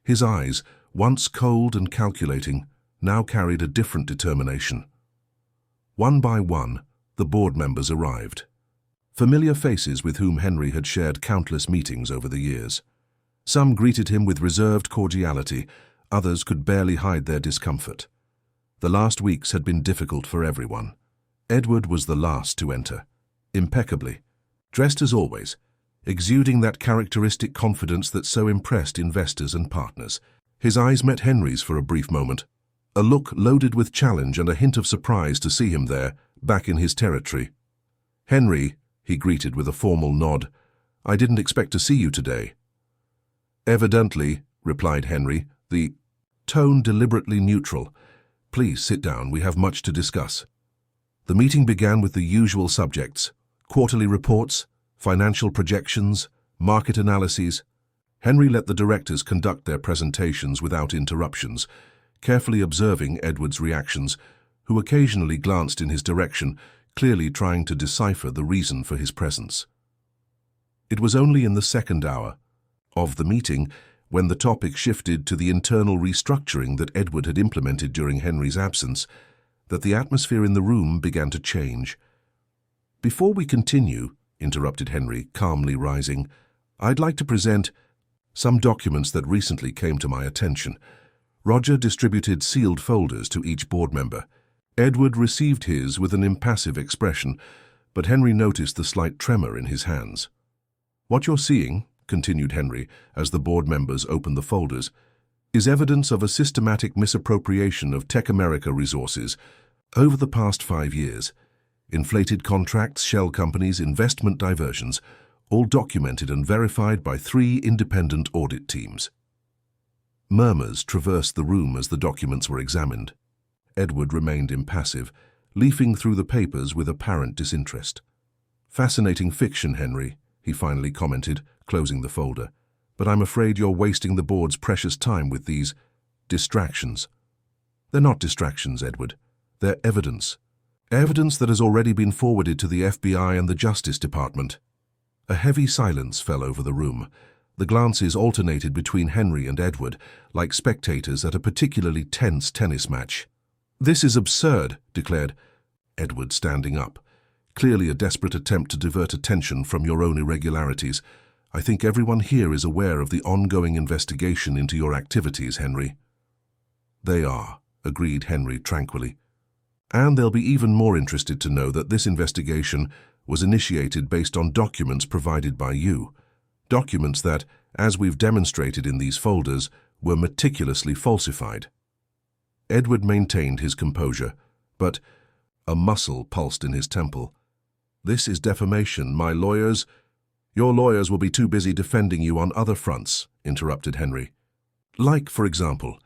His eyes, once cold and calculating, now carried a different determination. One by one, the board members arrived. Familiar faces with whom Henry had shared countless meetings over the years. Some greeted him with reserved cordiality, others could barely hide their discomfort. The last weeks had been difficult for everyone. Edward was the last to enter, impeccably, dressed as always, exuding that characteristic confidence that so impressed investors and partners. His eyes met Henry's for a brief moment, a look loaded with challenge and a hint of surprise to see him there, back in his territory. "Henry," he greeted with a formal nod, "I didn't expect to see you today." "Evidently," replied Henry, the tone deliberately neutral. "Please sit down, we have much to discuss." The meeting began with the usual subjects: quarterly reports, financial projections, market analyses. Henry let the directors conduct their presentations without interruptions, carefully observing Edward's reactions, who occasionally glanced in his direction, clearly trying to decipher the reason for his presence. It was only in the second hour of the meeting, when the topic shifted to the internal restructuring that Edward had implemented during Henry's absence, that the atmosphere in the room began to change. "Before we continue," interrupted Henry, calmly rising, "I'd like to present some documents that recently came to my attention." Roger distributed sealed folders to each board member. Edward received his with an impassive expression, but Henry noticed the slight tremor in his hands. "What you're seeing," continued Henry, as the board members opened the folders, "is evidence of a systematic misappropriation of Tech America resources over the past 5 years. Inflated contracts, shell companies, investment diversions, all documented and verified by 3 independent audit teams." Murmurs traversed the room as the documents were examined. Edward remained impassive, leafing through the papers with apparent disinterest. "Fascinating fiction, Henry," he finally commented, closing the folder. "But I'm afraid you're wasting the board's precious time with these distractions." "They're not distractions, Edward. They're evidence. Evidence that has already been forwarded to the FBI and the Justice Department." A heavy silence fell over the room. The glances alternated between Henry and Edward, like spectators at a particularly tense tennis match. "This is absurd," declared Edward, standing up. "Clearly a desperate attempt to divert attention from your own irregularities. I think everyone here is aware of the ongoing investigation into your activities, Henry." "They are," agreed Henry tranquilly. "And they'll be even more interested to know that this investigation was initiated based on documents provided by you. Documents that, as we've demonstrated in these folders, were meticulously falsified." Edward maintained his composure, but a muscle pulsed in his temple. "This is defamation. My lawyers—" "Your lawyers will be too busy defending you on other fronts," interrupted Henry. "Like, for example,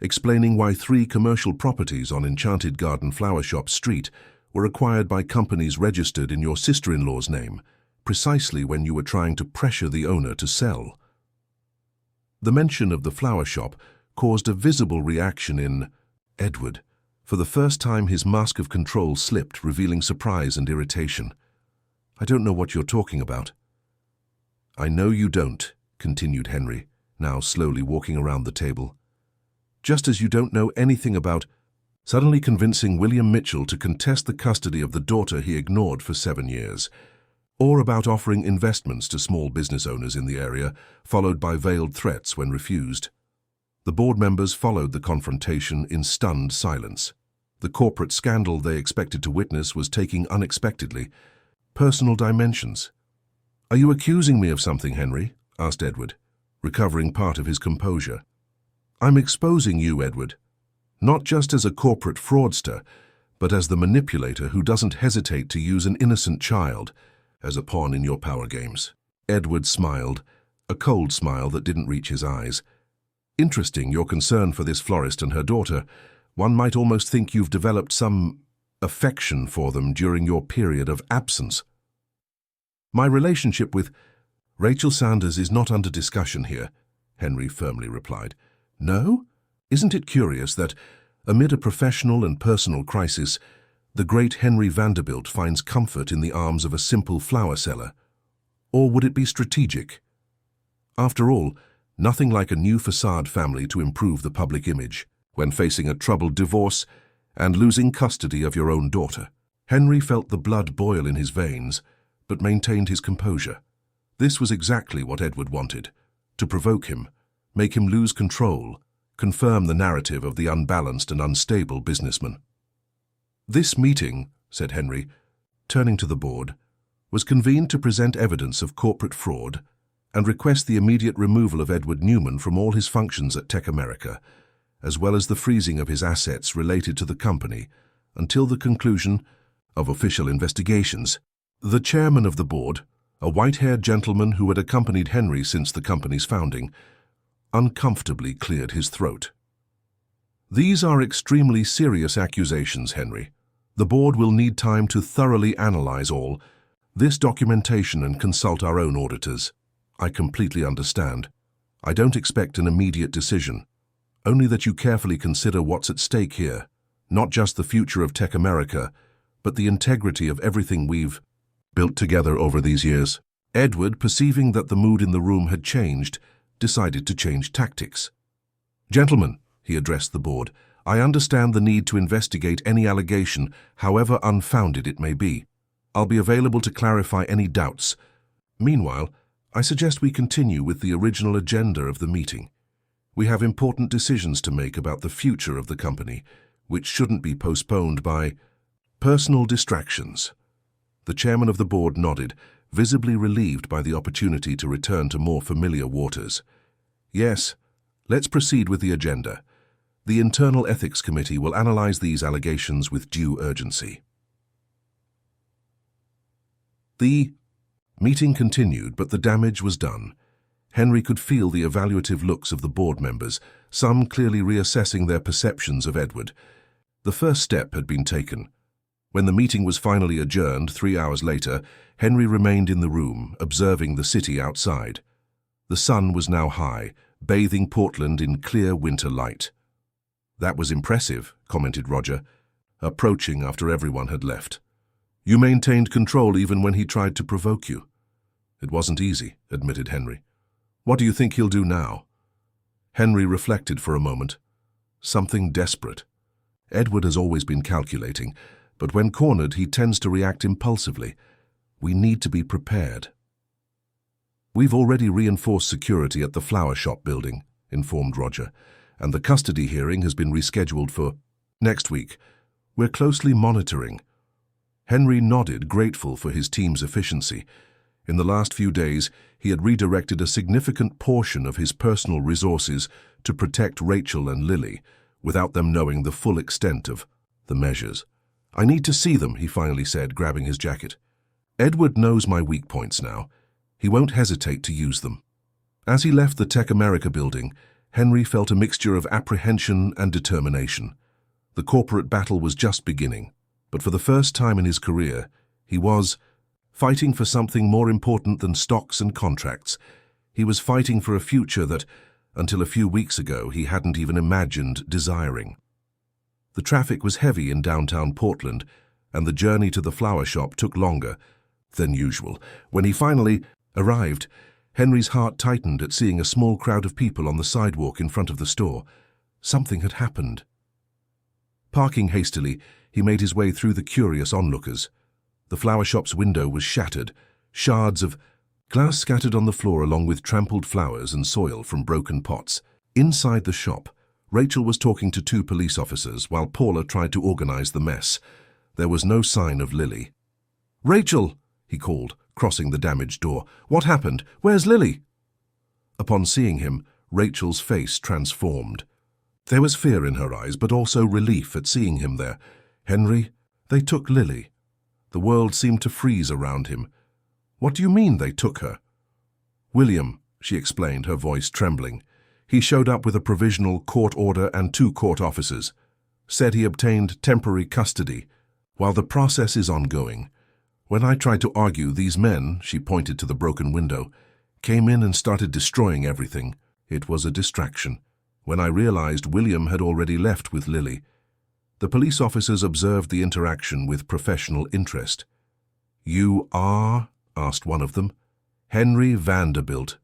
explaining why 3 commercial properties on Enchanted Garden Flower Shop Street were acquired by companies registered in your sister-in-law's name, precisely when you were trying to pressure the owner to sell." The mention of the flower shop caused a visible reaction in Edward. For the first time, his mask of control slipped, revealing surprise and irritation. "I don't know what you're talking about." "I know you don't," continued Henry, now slowly walking around the table. "Just as you don't know anything about suddenly convincing William Mitchell to contest the custody of the daughter he ignored for 7 years, or about offering investments to small business owners in the area, followed by veiled threats when refused." The board members followed the confrontation in stunned silence. The corporate scandal they expected to witness was taking unexpectedly personal dimensions. "Are you accusing me of something, Henry?" asked Edward, recovering part of his composure. "I'm exposing you, Edward, not just as a corporate fraudster, but as the manipulator who doesn't hesitate to use an innocent child as a pawn in your power games." Edward smiled, a cold smile that didn't reach his eyes. "Interesting, your concern for this florist and her daughter. One might almost think you've developed some affection for them during your period of absence." "My relationship with Rachel Sanders is not under discussion here," Henry firmly replied. "No? Isn't it curious that, amid a professional and personal crisis, the great Henry Vanderbilt finds comfort in the arms of a simple flower seller? Or would it be strategic? After all, nothing like a new facade family to improve the public image when facing a troubled divorce and losing custody of your own daughter." Henry felt the blood boil in his veins, but maintained his composure. This was exactly what Edward wanted: to provoke him, make him lose control, confirm the narrative of the unbalanced and unstable businessman. "This meeting," said Henry, turning to the board, "was convened to present evidence of corporate fraud and request the immediate removal of Edward Newman from all his functions at Tech America, as well as the freezing of his assets related to the company until the conclusion of official investigations." The chairman of the board, a white-haired gentleman who had accompanied Henry since the company's founding, uncomfortably cleared his throat. "These are extremely serious accusations, Henry. The board will need time to thoroughly analyze all this documentation and consult our own auditors. I completely understand. I don't expect an immediate decision, only that you carefully consider what's at stake here, not just the future of Tech America, but the integrity of everything we've built together over these years." Edward, perceiving that the mood in the room had changed, decided to change tactics. "Gentlemen," he addressed the board, "I understand the need to investigate any allegation, however unfounded it may be. I'll be available to clarify any doubts. Meanwhile, I suggest we continue with the original agenda of the meeting. We have important decisions to make about the future of the company, which shouldn't be postponed by personal distractions." The chairman of the board nodded, visibly relieved by the opportunity to return to more familiar waters. "Yes, let's proceed with the agenda. The Internal Ethics Committee will analyze these allegations with due urgency." The meeting continued, but the damage was done. Henry could feel the evaluative looks of the board members, some clearly reassessing their perceptions of Edward. The first step had been taken. When the meeting was finally adjourned 3 hours later, Henry remained in the room, observing the city outside. The sun was now high, bathing Portland in clear winter light. "That was impressive," commented Roger, approaching after everyone had left. "You maintained control even when he tried to provoke you." "It wasn't easy," admitted Henry. "What do you think he'll do now?" Henry reflected for a moment. "Something desperate. Edward has always been calculating, but when cornered he tends to react impulsively. We need to be prepared." "We've already reinforced security at the flower shop building," informed Roger, "and the custody hearing has been rescheduled for next week. We're closely monitoring." Henry nodded, grateful for his team's efficiency. In the last few days, he had redirected a significant portion of his personal resources to protect Rachel and Lily, without them knowing the full extent of the measures. "I need to see them," he finally said, grabbing his jacket. "Edward knows my weak points now. He won't hesitate to use them." As he left the Tech America building, Henry felt a mixture of apprehension and determination. The corporate battle was just beginning, but for the first time in his career, he was fighting for something more important than stocks and contracts. He was fighting for a future that, until a few weeks ago, he hadn't even imagined desiring. The traffic was heavy in downtown Portland, and the journey to the flower shop took longer than usual. When he finally arrived, Henry's heart tightened at seeing a small crowd of people on the sidewalk in front of the store. Something had happened. Parking hastily, he made his way through the curious onlookers. The flower shop's window was shattered, shards of glass scattered on the floor along with trampled flowers and soil from broken pots. Inside the shop, Rachel was talking to 2 police officers while Paula tried to organize the mess. There was no sign of Lily. "Rachel!" he called, crossing the damaged door. "What happened? Where's Lily?" Upon seeing him, Rachel's face transformed. There was fear in her eyes, but also relief at seeing him there. "Henry, they took Lily." The world seemed to freeze around him. "What do you mean they took her?" "William," she explained, her voice trembling. "He showed up with a provisional court order and 2 court officers. Said he obtained temporary custody, while the process is ongoing. When I tried to argue, these men," she pointed to the broken window, "came in and started destroying everything. It was a distraction. When I realized William had already left with Lily." The police officers observed the interaction with professional interest. "You are?" asked one of them. "Henry Vanderbilt.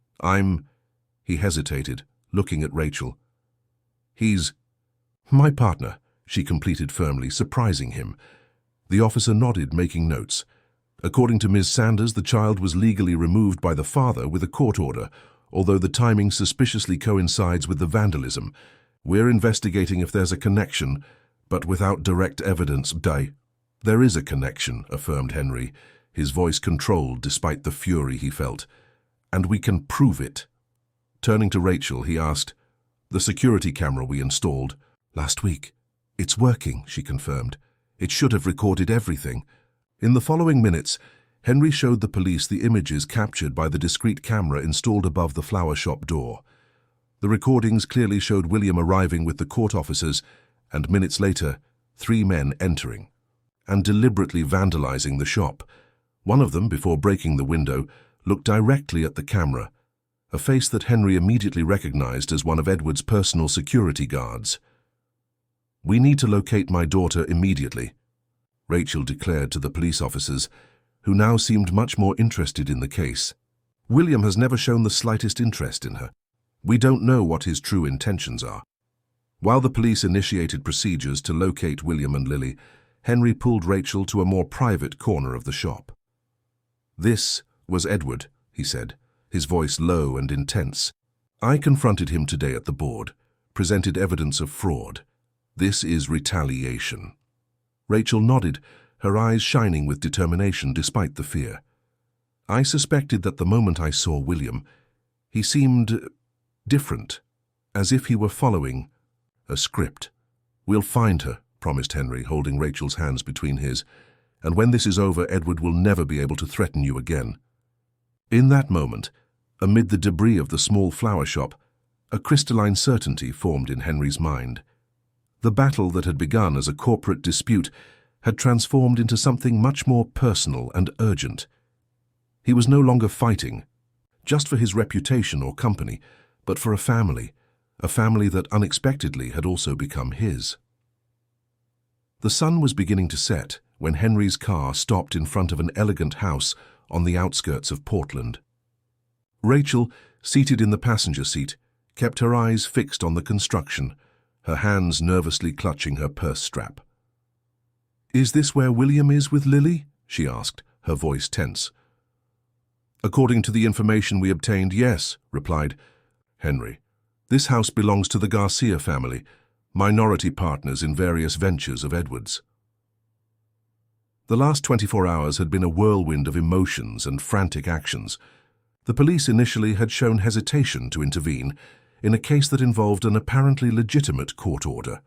He hesitated, looking at Rachel. "He's my partner," she completed firmly, surprising him. The officer nodded, making notes. "According to Ms. Sanders, the child was legally removed by the father with a court order, although the timing suspiciously coincides with the vandalism. We're investigating if there's a connection, but without direct evidence." "There is a connection," affirmed Henry, his voice controlled despite the fury he felt. "And we can prove it." Turning to Rachel, he asked, "The security camera we installed last week. It's working," she confirmed. "It should have recorded everything." In the following minutes, Henry showed the police the images captured by the discrete camera installed above the flower shop door. The recordings clearly showed William arriving with the court officers and minutes later, 3 men entering and deliberately vandalizing the shop. One of them, before breaking the window, looked directly at the camera, a face that Henry immediately recognized as one of Edward's personal security guards. "We need to locate my daughter immediately," Rachel declared to the police officers, who now seemed much more interested in the case. William has never shown the slightest interest in her. We don't know what his true intentions are. While the police initiated procedures to locate William and Lily, Henry pulled Rachel to a more private corner of the shop. "This was Edward," he said, his voice low and intense. "I confronted him today at the board, presented evidence of fraud. This is retaliation." Rachel nodded, her eyes shining with determination despite the fear. "I suspected that the moment I saw William, he seemed different, as if he were following a script." "We'll find her," promised Henry, holding Rachel's hands between his. "And when this is over, Edward will never be able to threaten you again." In that moment, amid the debris of the small flower shop, a crystalline certainty formed in Henry's mind. The battle that had begun as a corporate dispute had transformed into something much more personal and urgent. He was no longer fighting, just for his reputation or company, but for a family that unexpectedly had also become his. The sun was beginning to set when Henry's car stopped in front of an elegant house on the outskirts of Portland. Rachel, seated in the passenger seat, kept her eyes fixed on the construction, her hands nervously clutching her purse strap. "Is this where William is with Lily?" she asked, her voice tense. "According to the information we obtained, yes," replied Henry. "This house belongs to the Garcia family, minority partners in various ventures of Edward's." The last 24 hours had been a whirlwind of emotions and frantic actions. The police initially had shown hesitation to intervene in a case that involved an apparently legitimate court order.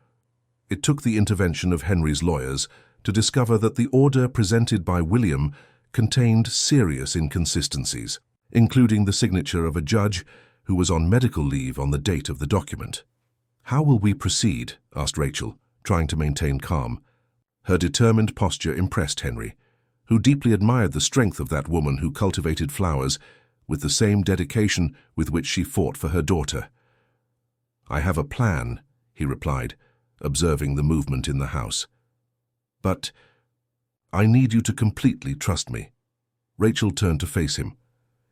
It took the intervention of Henry's lawyers to discover that the order presented by William contained serious inconsistencies, including the signature of a judge who was on medical leave on the date of the document. "How will we proceed?" asked Rachel, trying to maintain calm. Her determined posture impressed Henry, who deeply admired the strength of that woman who cultivated flowers with the same dedication with which she fought for her daughter. "I have a plan," he replied, observing the movement in the house. "But I need you to completely trust me." Rachel turned to face him.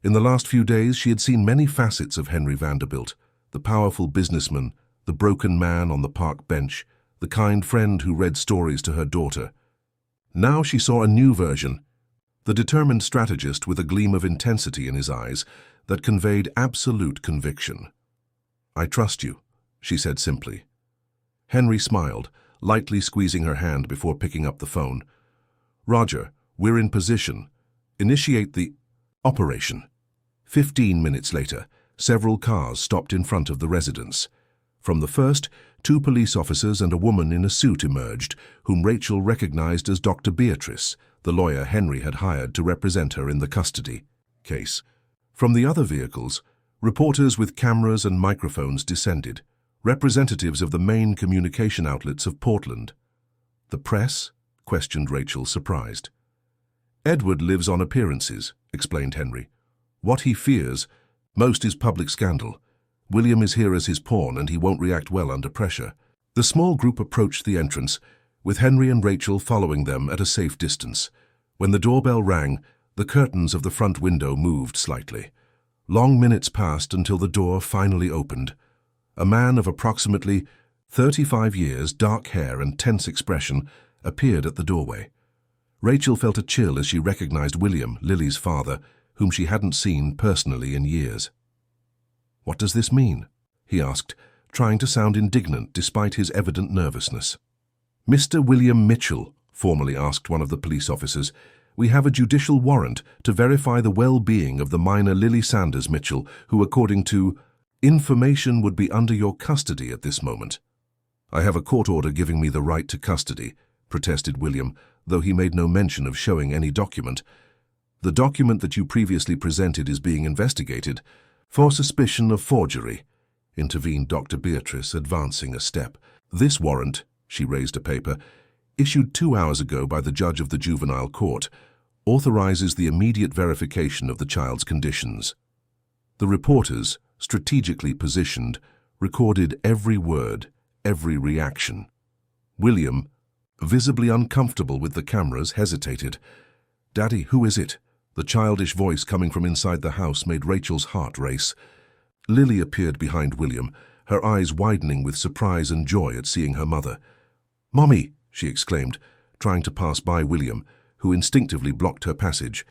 In the last few days, she had seen many facets of Henry Vanderbilt, the powerful businessman, the broken man on the park bench, the kind friend who read stories to her daughter. Now she saw a new version, the determined strategist with a gleam of intensity in his eyes that conveyed absolute conviction. "I trust you," she said simply. Henry smiled, lightly squeezing her hand before picking up the phone. "Roger, we're in position. Initiate the operation." 15 minutes later, several cars stopped in front of the residence. From the first, 2 police officers and a woman in a suit emerged, whom Rachel recognized as Dr. Beatrice, the lawyer Henry had hired to represent her in the custody case. From the other vehicles, reporters with cameras and microphones descended, representatives of the main communication outlets of Portland. "The press?" questioned Rachel, surprised. "Edward lives on appearances," explained Henry. "What he fears most is public scandal. William is here as his pawn, and he won't react well under pressure." The small group approached the entrance, with Henry and Rachel following them at a safe distance. When the doorbell rang, the curtains of the front window moved slightly. Long minutes passed until the door finally opened. A man of approximately 35 years, dark hair and tense expression, appeared at the doorway. Rachel felt a chill as she recognized William, Lily's father, whom she hadn't seen personally in years. "What does this mean?" he asked, trying to sound indignant despite his evident nervousness. "Mr. William Mitchell," formally asked one of the police officers, "we have a judicial warrant to verify the well-being of the minor Lily Sanders Mitchell, who, according to information, would be under your custody at this moment." "I have a court order giving me the right to custody," protested William, though he made no mention of showing any document. "The document that you previously presented is being investigated for suspicion of forgery," intervened Dr. Beatrice, advancing a step. "This warrant," she raised a paper, "issued 2 hours ago by the judge of the juvenile court, authorizes the immediate verification of the child's conditions." The reporters, strategically positioned, recorded every word, every reaction. William, visibly uncomfortable with the cameras, hesitated. "Daddy, who is it?" The childish voice coming from inside the house made Rachel's heart race. Lily appeared behind William, her eyes widening with surprise and joy at seeing her mother. "Mommy!" she exclaimed, trying to pass by William, who instinctively blocked her passage.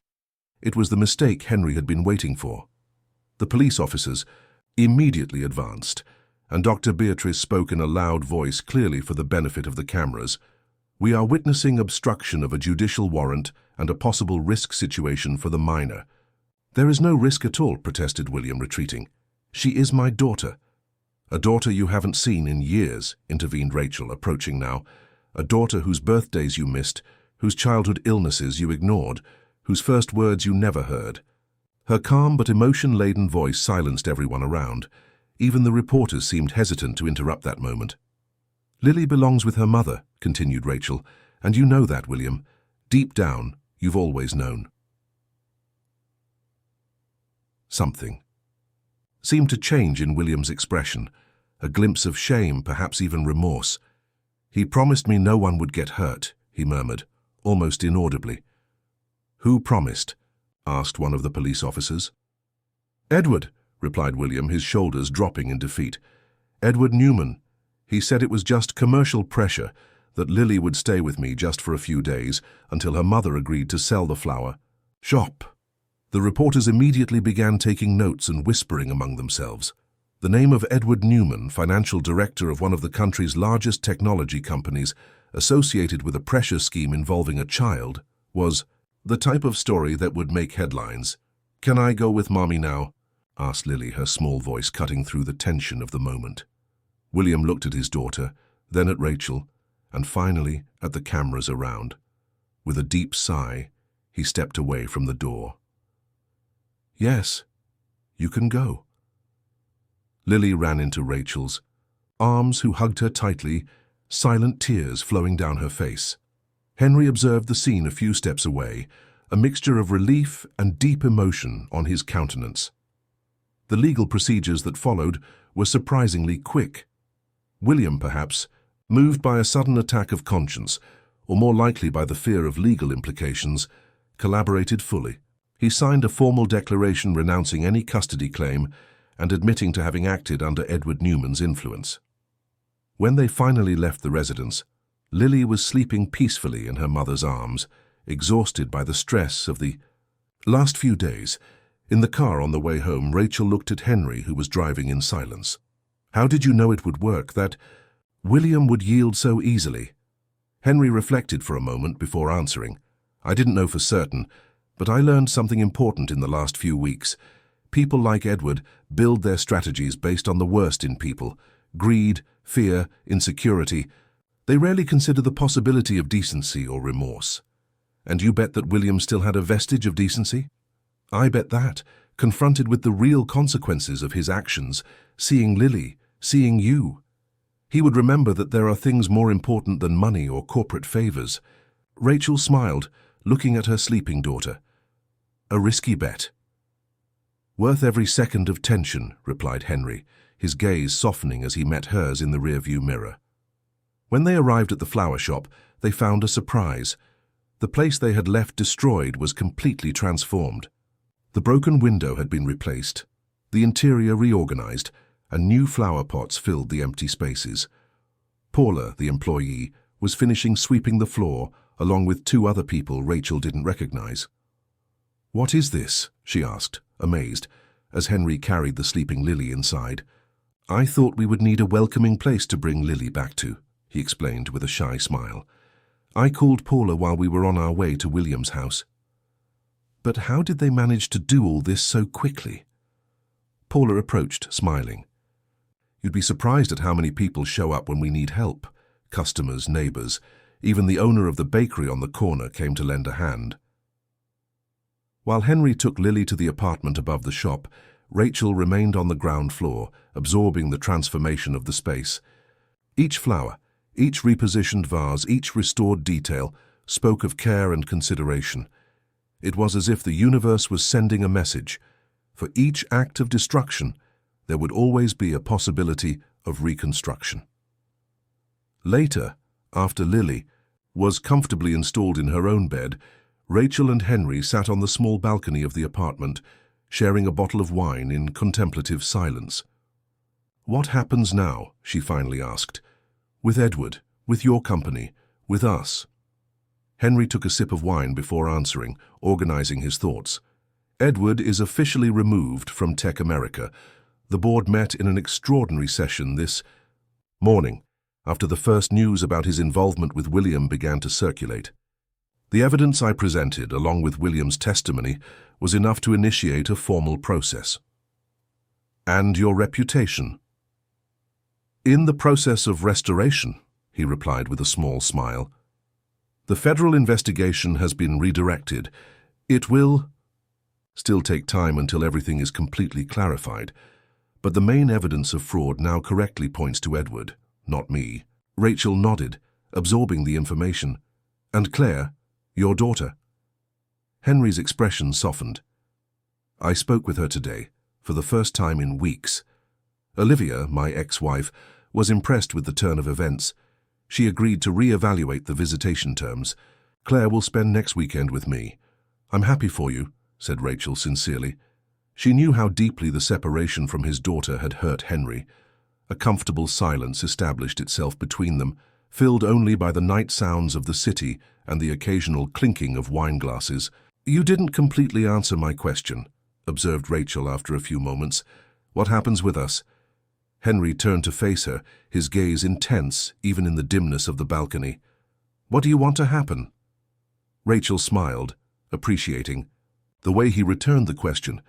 It was the mistake Henry had been waiting for. The police officers immediately advanced, and Dr. Beatrice spoke in a loud voice, clearly for the benefit of the cameras. "We are witnessing obstruction of a judicial warrant and a possible risk situation for the minor." "There is no risk at all," protested William, retreating. "She is my daughter." "A daughter you haven't seen in years," intervened Rachel, approaching now. "A daughter whose birthdays you missed, whose childhood illnesses you ignored, whose first words you never heard." Her calm but emotion-laden voice silenced everyone around. Even the reporters seemed hesitant to interrupt that moment. "Lily belongs with her mother," continued Rachel, "and you know that, William. Deep down, you've always known." Something seemed to change in William's expression, a glimpse of shame, perhaps even remorse. "He promised me no one would get hurt," he murmured, almost inaudibly. "Who promised?" asked one of the police officers. "Edward," replied William, his shoulders dropping in defeat. "Edward Newman. He said it was just commercial pressure, that Lily would stay with me just for a few days until her mother agreed to sell the flower shop." The reporters immediately began taking notes and whispering among themselves. The name of Edward Newman, financial director of one of the country's largest technology companies, associated with a pressure scheme involving a child, was the type of story that would make headlines. "Can I go with Mommy now?" asked Lily, her small voice cutting through the tension of the moment. William looked at his daughter, then at Rachel, and finally at the cameras around. With a deep sigh, he stepped away from the door. "Yes, you can go." Lily ran into Rachel's arms, who hugged her tightly, silent tears flowing down her face. Henry observed the scene a few steps away, a mixture of relief and deep emotion on his countenance. The legal procedures that followed were surprisingly quick. William, perhaps, moved by a sudden attack of conscience, or more likely by the fear of legal implications, collaborated fully. He signed a formal declaration renouncing any custody claim and admitting to having acted under Edward Newman's influence. When they finally left the residence, Lily was sleeping peacefully in her mother's arms, exhausted by the stress of the last few days. In the car on the way home, Rachel looked at Henry, who was driving in silence. "How did you know it would work, that William would yield so easily?" Henry reflected for a moment before answering. "I didn't know for certain, but I learned something important in the last few weeks. People like Edward build their strategies based on the worst in people: greed, fear, insecurity. They rarely consider the possibility of decency or remorse. And you bet that William still had a vestige of decency? I bet that, confronted with the real consequences of his actions, seeing Lily, seeing you, he would remember that there are things more important than money or corporate favors." Rachel smiled, looking at her sleeping daughter. "A risky bet." "Worth every second of tension," replied Henry, his gaze softening as he met hers in the rearview mirror. When they arrived at the flower shop, they found a surprise. The place they had left destroyed was completely transformed. The broken window had been replaced, the interior reorganized, and new flower pots filled the empty spaces. Paula, the employee, was finishing sweeping the floor, along with two other people Rachel didn't recognize. "What is this?" she asked, amazed, as Henry carried the sleeping Lily inside. "I thought we would need a welcoming place to bring Lily back to," he explained with a shy smile. "I called Paula while we were on our way to William's house." "But how did they manage to do all this so quickly?" Paula approached, smiling. "You'd be surprised at how many people show up when we need help. Customers, neighbors, even the owner of the bakery on the corner came to lend a hand." While Henry took Lily to the apartment above the shop, Rachel remained on the ground floor, absorbing the transformation of the space. Each flower, each repositioned vase, each restored detail spoke of care and consideration. It was as if the universe was sending a message. For each act of destruction, there would always be a possibility of reconstruction. Later, after Lily was comfortably installed in her own bed, Rachel and Henry sat on the small balcony of the apartment, sharing a bottle of wine in contemplative silence. "What happens now?" she finally asked. "With Edward, with your company, with us?" Henry took a sip of wine before answering, organizing his thoughts. "Edward is officially removed from Tech America. The board met in an extraordinary session this morning, after the first news about his involvement with William began to circulate. The evidence I presented, along with William's testimony, was enough to initiate a formal process." "And your reputation?" "In the process of restoration," he replied with a small smile. "The federal investigation has been redirected. It will still take time until everything is completely clarified, but the main evidence of fraud now correctly points to Edward, not me." Rachel nodded, absorbing the information. "And Claire, your daughter?" Henry's expression softened. "I spoke with her today, for the first time in weeks. Olivia, my ex-wife, was impressed with the turn of events. She agreed to re-evaluate the visitation terms. Claire will spend next weekend with me. I'm happy for you," said Rachel sincerely. She knew how deeply the separation from his daughter had hurt Henry. A comfortable silence established itself between them, filled only by the night sounds of the city and the occasional clinking of wine glasses. "You didn't completely answer my question," observed Rachel after a few moments. "What happens with us?" Henry turned to face her, his gaze intense even in the dimness of the balcony. "What do you want to happen?" Rachel smiled, appreciating the way he returned the question,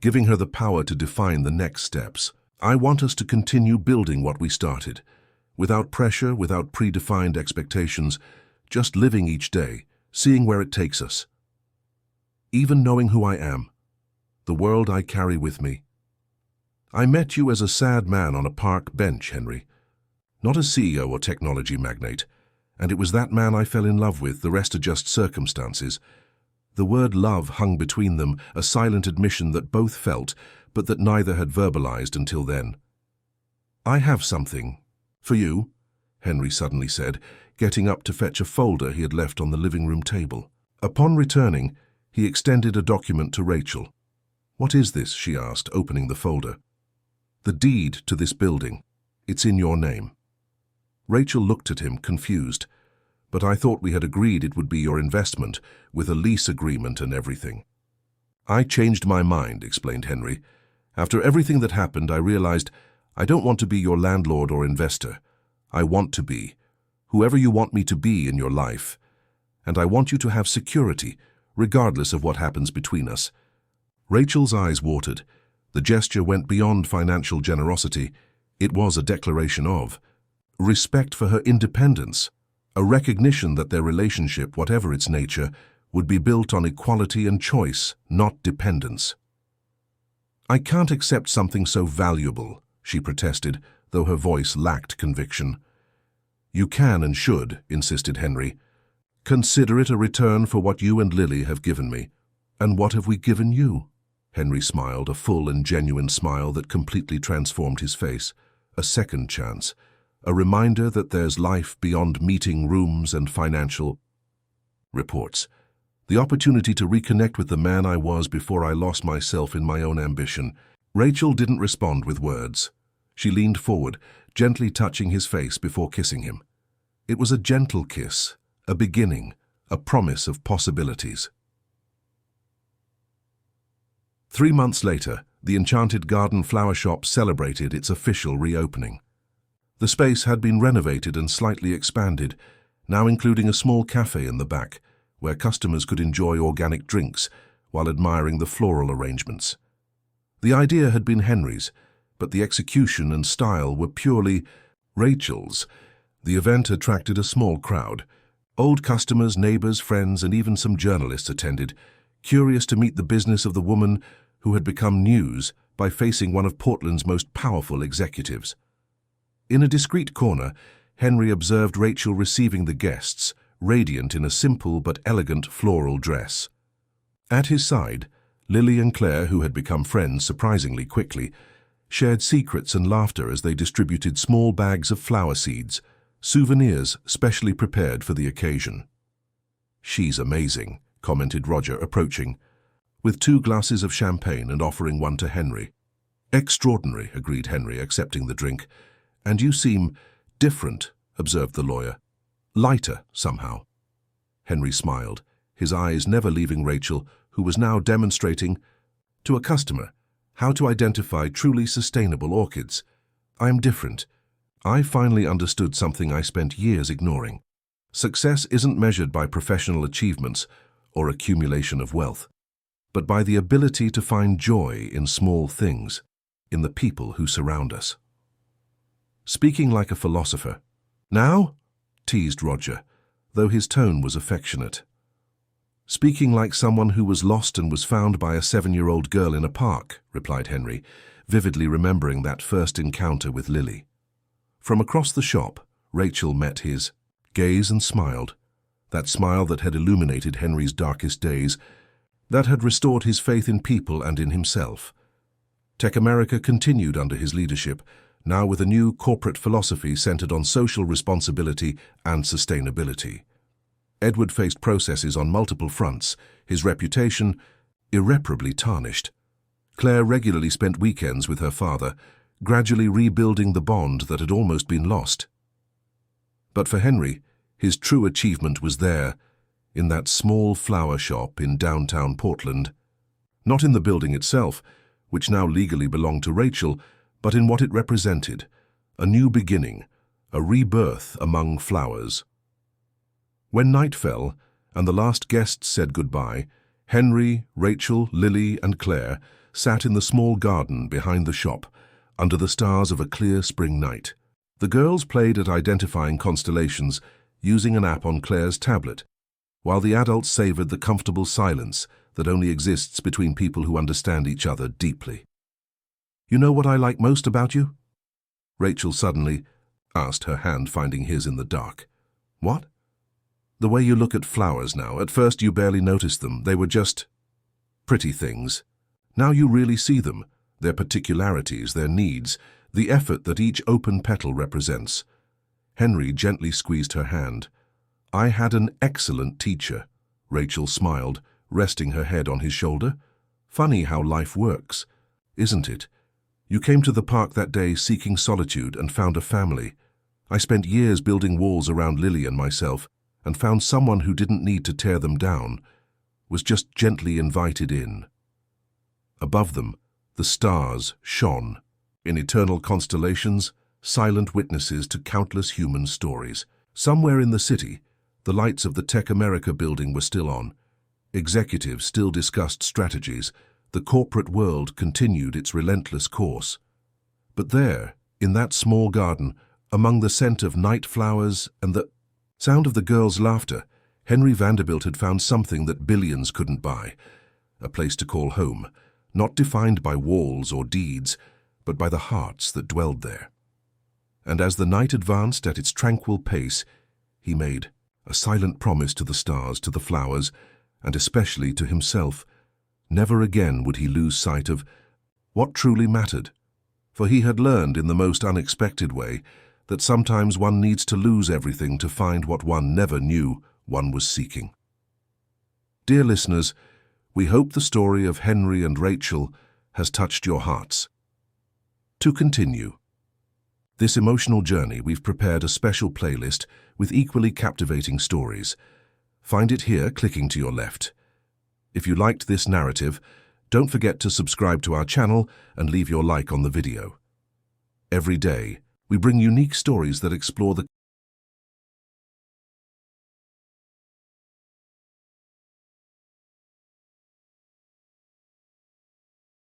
giving her the power to define the next steps. "I want us to continue building what we started, without pressure, without predefined expectations, just living each day, seeing where it takes us. Even knowing who I am, the world I carry with me. I met you as a sad man on a park bench, Henry. Not a CEO or technology magnate, and it was that man I fell in love with, the rest are just circumstances." The word love hung between them, a silent admission that both felt, but that neither had verbalized until then. "I have something for you," Henry suddenly said, getting up to fetch a folder he had left on the living room table. Upon returning, he extended a document to Rachel. "What is this?" she asked, opening the folder. "The deed to this building. It's in your name." Rachel looked at him, confused. "But I thought we had agreed it would be your investment, with a lease agreement and everything." "I changed my mind," explained Henry. "After everything that happened, I realized I don't want to be your landlord or investor. I want to be whoever you want me to be in your life. And I want you to have security, regardless of what happens between us." Rachel's eyes watered. The gesture went beyond financial generosity. It was a declaration of respect for her independence, a recognition that their relationship, whatever its nature, would be built on equality and choice, not dependence. "I can't accept something so valuable," she protested, though her voice lacked conviction. "You can and should," insisted Henry. "Consider it a return for what you and Lily have given me." "And what have we given you?" Henry smiled, a full and genuine smile that completely transformed his face. "A second chance. A reminder that there's life beyond meeting rooms and financial reports. The opportunity to reconnect with the man I was before I lost myself in my own ambition." Rachel didn't respond with words. She leaned forward, gently touching his face before kissing him. It was a gentle kiss, a beginning, a promise of possibilities. 3 months later, the Enchanted Garden flower shop celebrated its official reopening. The space had been renovated and slightly expanded, now including a small cafe in the back, where customers could enjoy organic drinks while admiring the floral arrangements. The idea had been Henry's, but the execution and style were purely Rachel's. The event attracted a small crowd. Old customers, neighbors, friends, and even some journalists attended, curious to meet the business of the woman who had become news by facing one of Portland's most powerful executives. In a discreet corner, Henry observed Rachel receiving the guests, radiant in a simple but elegant floral dress. At his side, Lily and Claire, who had become friends surprisingly quickly, shared secrets and laughter as they distributed small bags of flower seeds, souvenirs specially prepared for the occasion. "She's amazing," commented Roger, approaching, with 2 glasses of champagne and offering one to Henry. Extraordinary, agreed Henry, accepting the drink. And you seem different, observed the lawyer. Lighter, somehow. Henry smiled, his eyes never leaving Rachel, who was now demonstrating to a customer how to identify truly sustainable orchids. I am different. I finally understood something I spent years ignoring. Success isn't measured by professional achievements or accumulation of wealth, but by the ability to find joy in small things, in the people who surround us. Speaking like a philosopher. Now? Teased Roger, though his tone was affectionate. Speaking like someone who was lost and was found by a 7-year-old girl in a park, replied Henry, vividly remembering that first encounter with Lily. From across the shop, Rachel met his gaze and smiled, that smile that had illuminated Henry's darkest days, that had restored his faith in people and in himself. Tech America continued under his leadership, now with a new corporate philosophy centered on social responsibility and sustainability. Edward faced processes on multiple fronts, his reputation irreparably tarnished. Claire regularly spent weekends with her father, gradually rebuilding the bond that had almost been lost. But for Henry, his true achievement was there, in that small flower shop in downtown Portland. Not in the building itself, which now legally belonged to Rachel, but in what it represented, a new beginning, a rebirth among flowers. When night fell and the last guests said goodbye, Henry, Rachel, Lily, and Claire sat in the small garden behind the shop, under the stars of a clear spring night. The girls played at identifying constellations using an app on Claire's tablet, while the adults savored the comfortable silence that only exists between people who understand each other deeply. You know what I like most about you? Rachel suddenly asked, her hand finding his in the dark. What? The way you look at flowers now. At first you barely noticed them. They were just pretty things. Now you really see them, their particularities, their needs, the effort that each open petal represents. Henry gently squeezed her hand. I had an excellent teacher. Rachel smiled, resting her head on his shoulder. Funny how life works, isn't it? You came to the park that day seeking solitude and found a family. I spent years building walls around Lily and myself, and found someone who didn't need to tear them down, was just gently invited in. Above them, the stars shone, in eternal constellations, silent witnesses to countless human stories. Somewhere in the city, the lights of the Tech America building were still on. Executives still discussed strategies. The corporate world continued its relentless course. But there, in that small garden, among the scent of night flowers and the sound of the girls' laughter, Henry Vanderbilt had found something that billions couldn't buy, a place to call home, not defined by walls or deeds, but by the hearts that dwelled there. And as the night advanced at its tranquil pace, he made a silent promise to the stars, to the flowers, and especially to himself. Never again would he lose sight of what truly mattered, for he had learned in the most unexpected way that sometimes one needs to lose everything to find what one never knew one was seeking. Dear listeners, we hope the story of Henry and Rachel has touched your hearts. To continue this emotional journey, we've prepared a special playlist with equally captivating stories. Find it here, clicking to your left. If you liked this narrative, don't forget to subscribe to our channel and leave your like on the video. Every day, we bring unique stories that explore the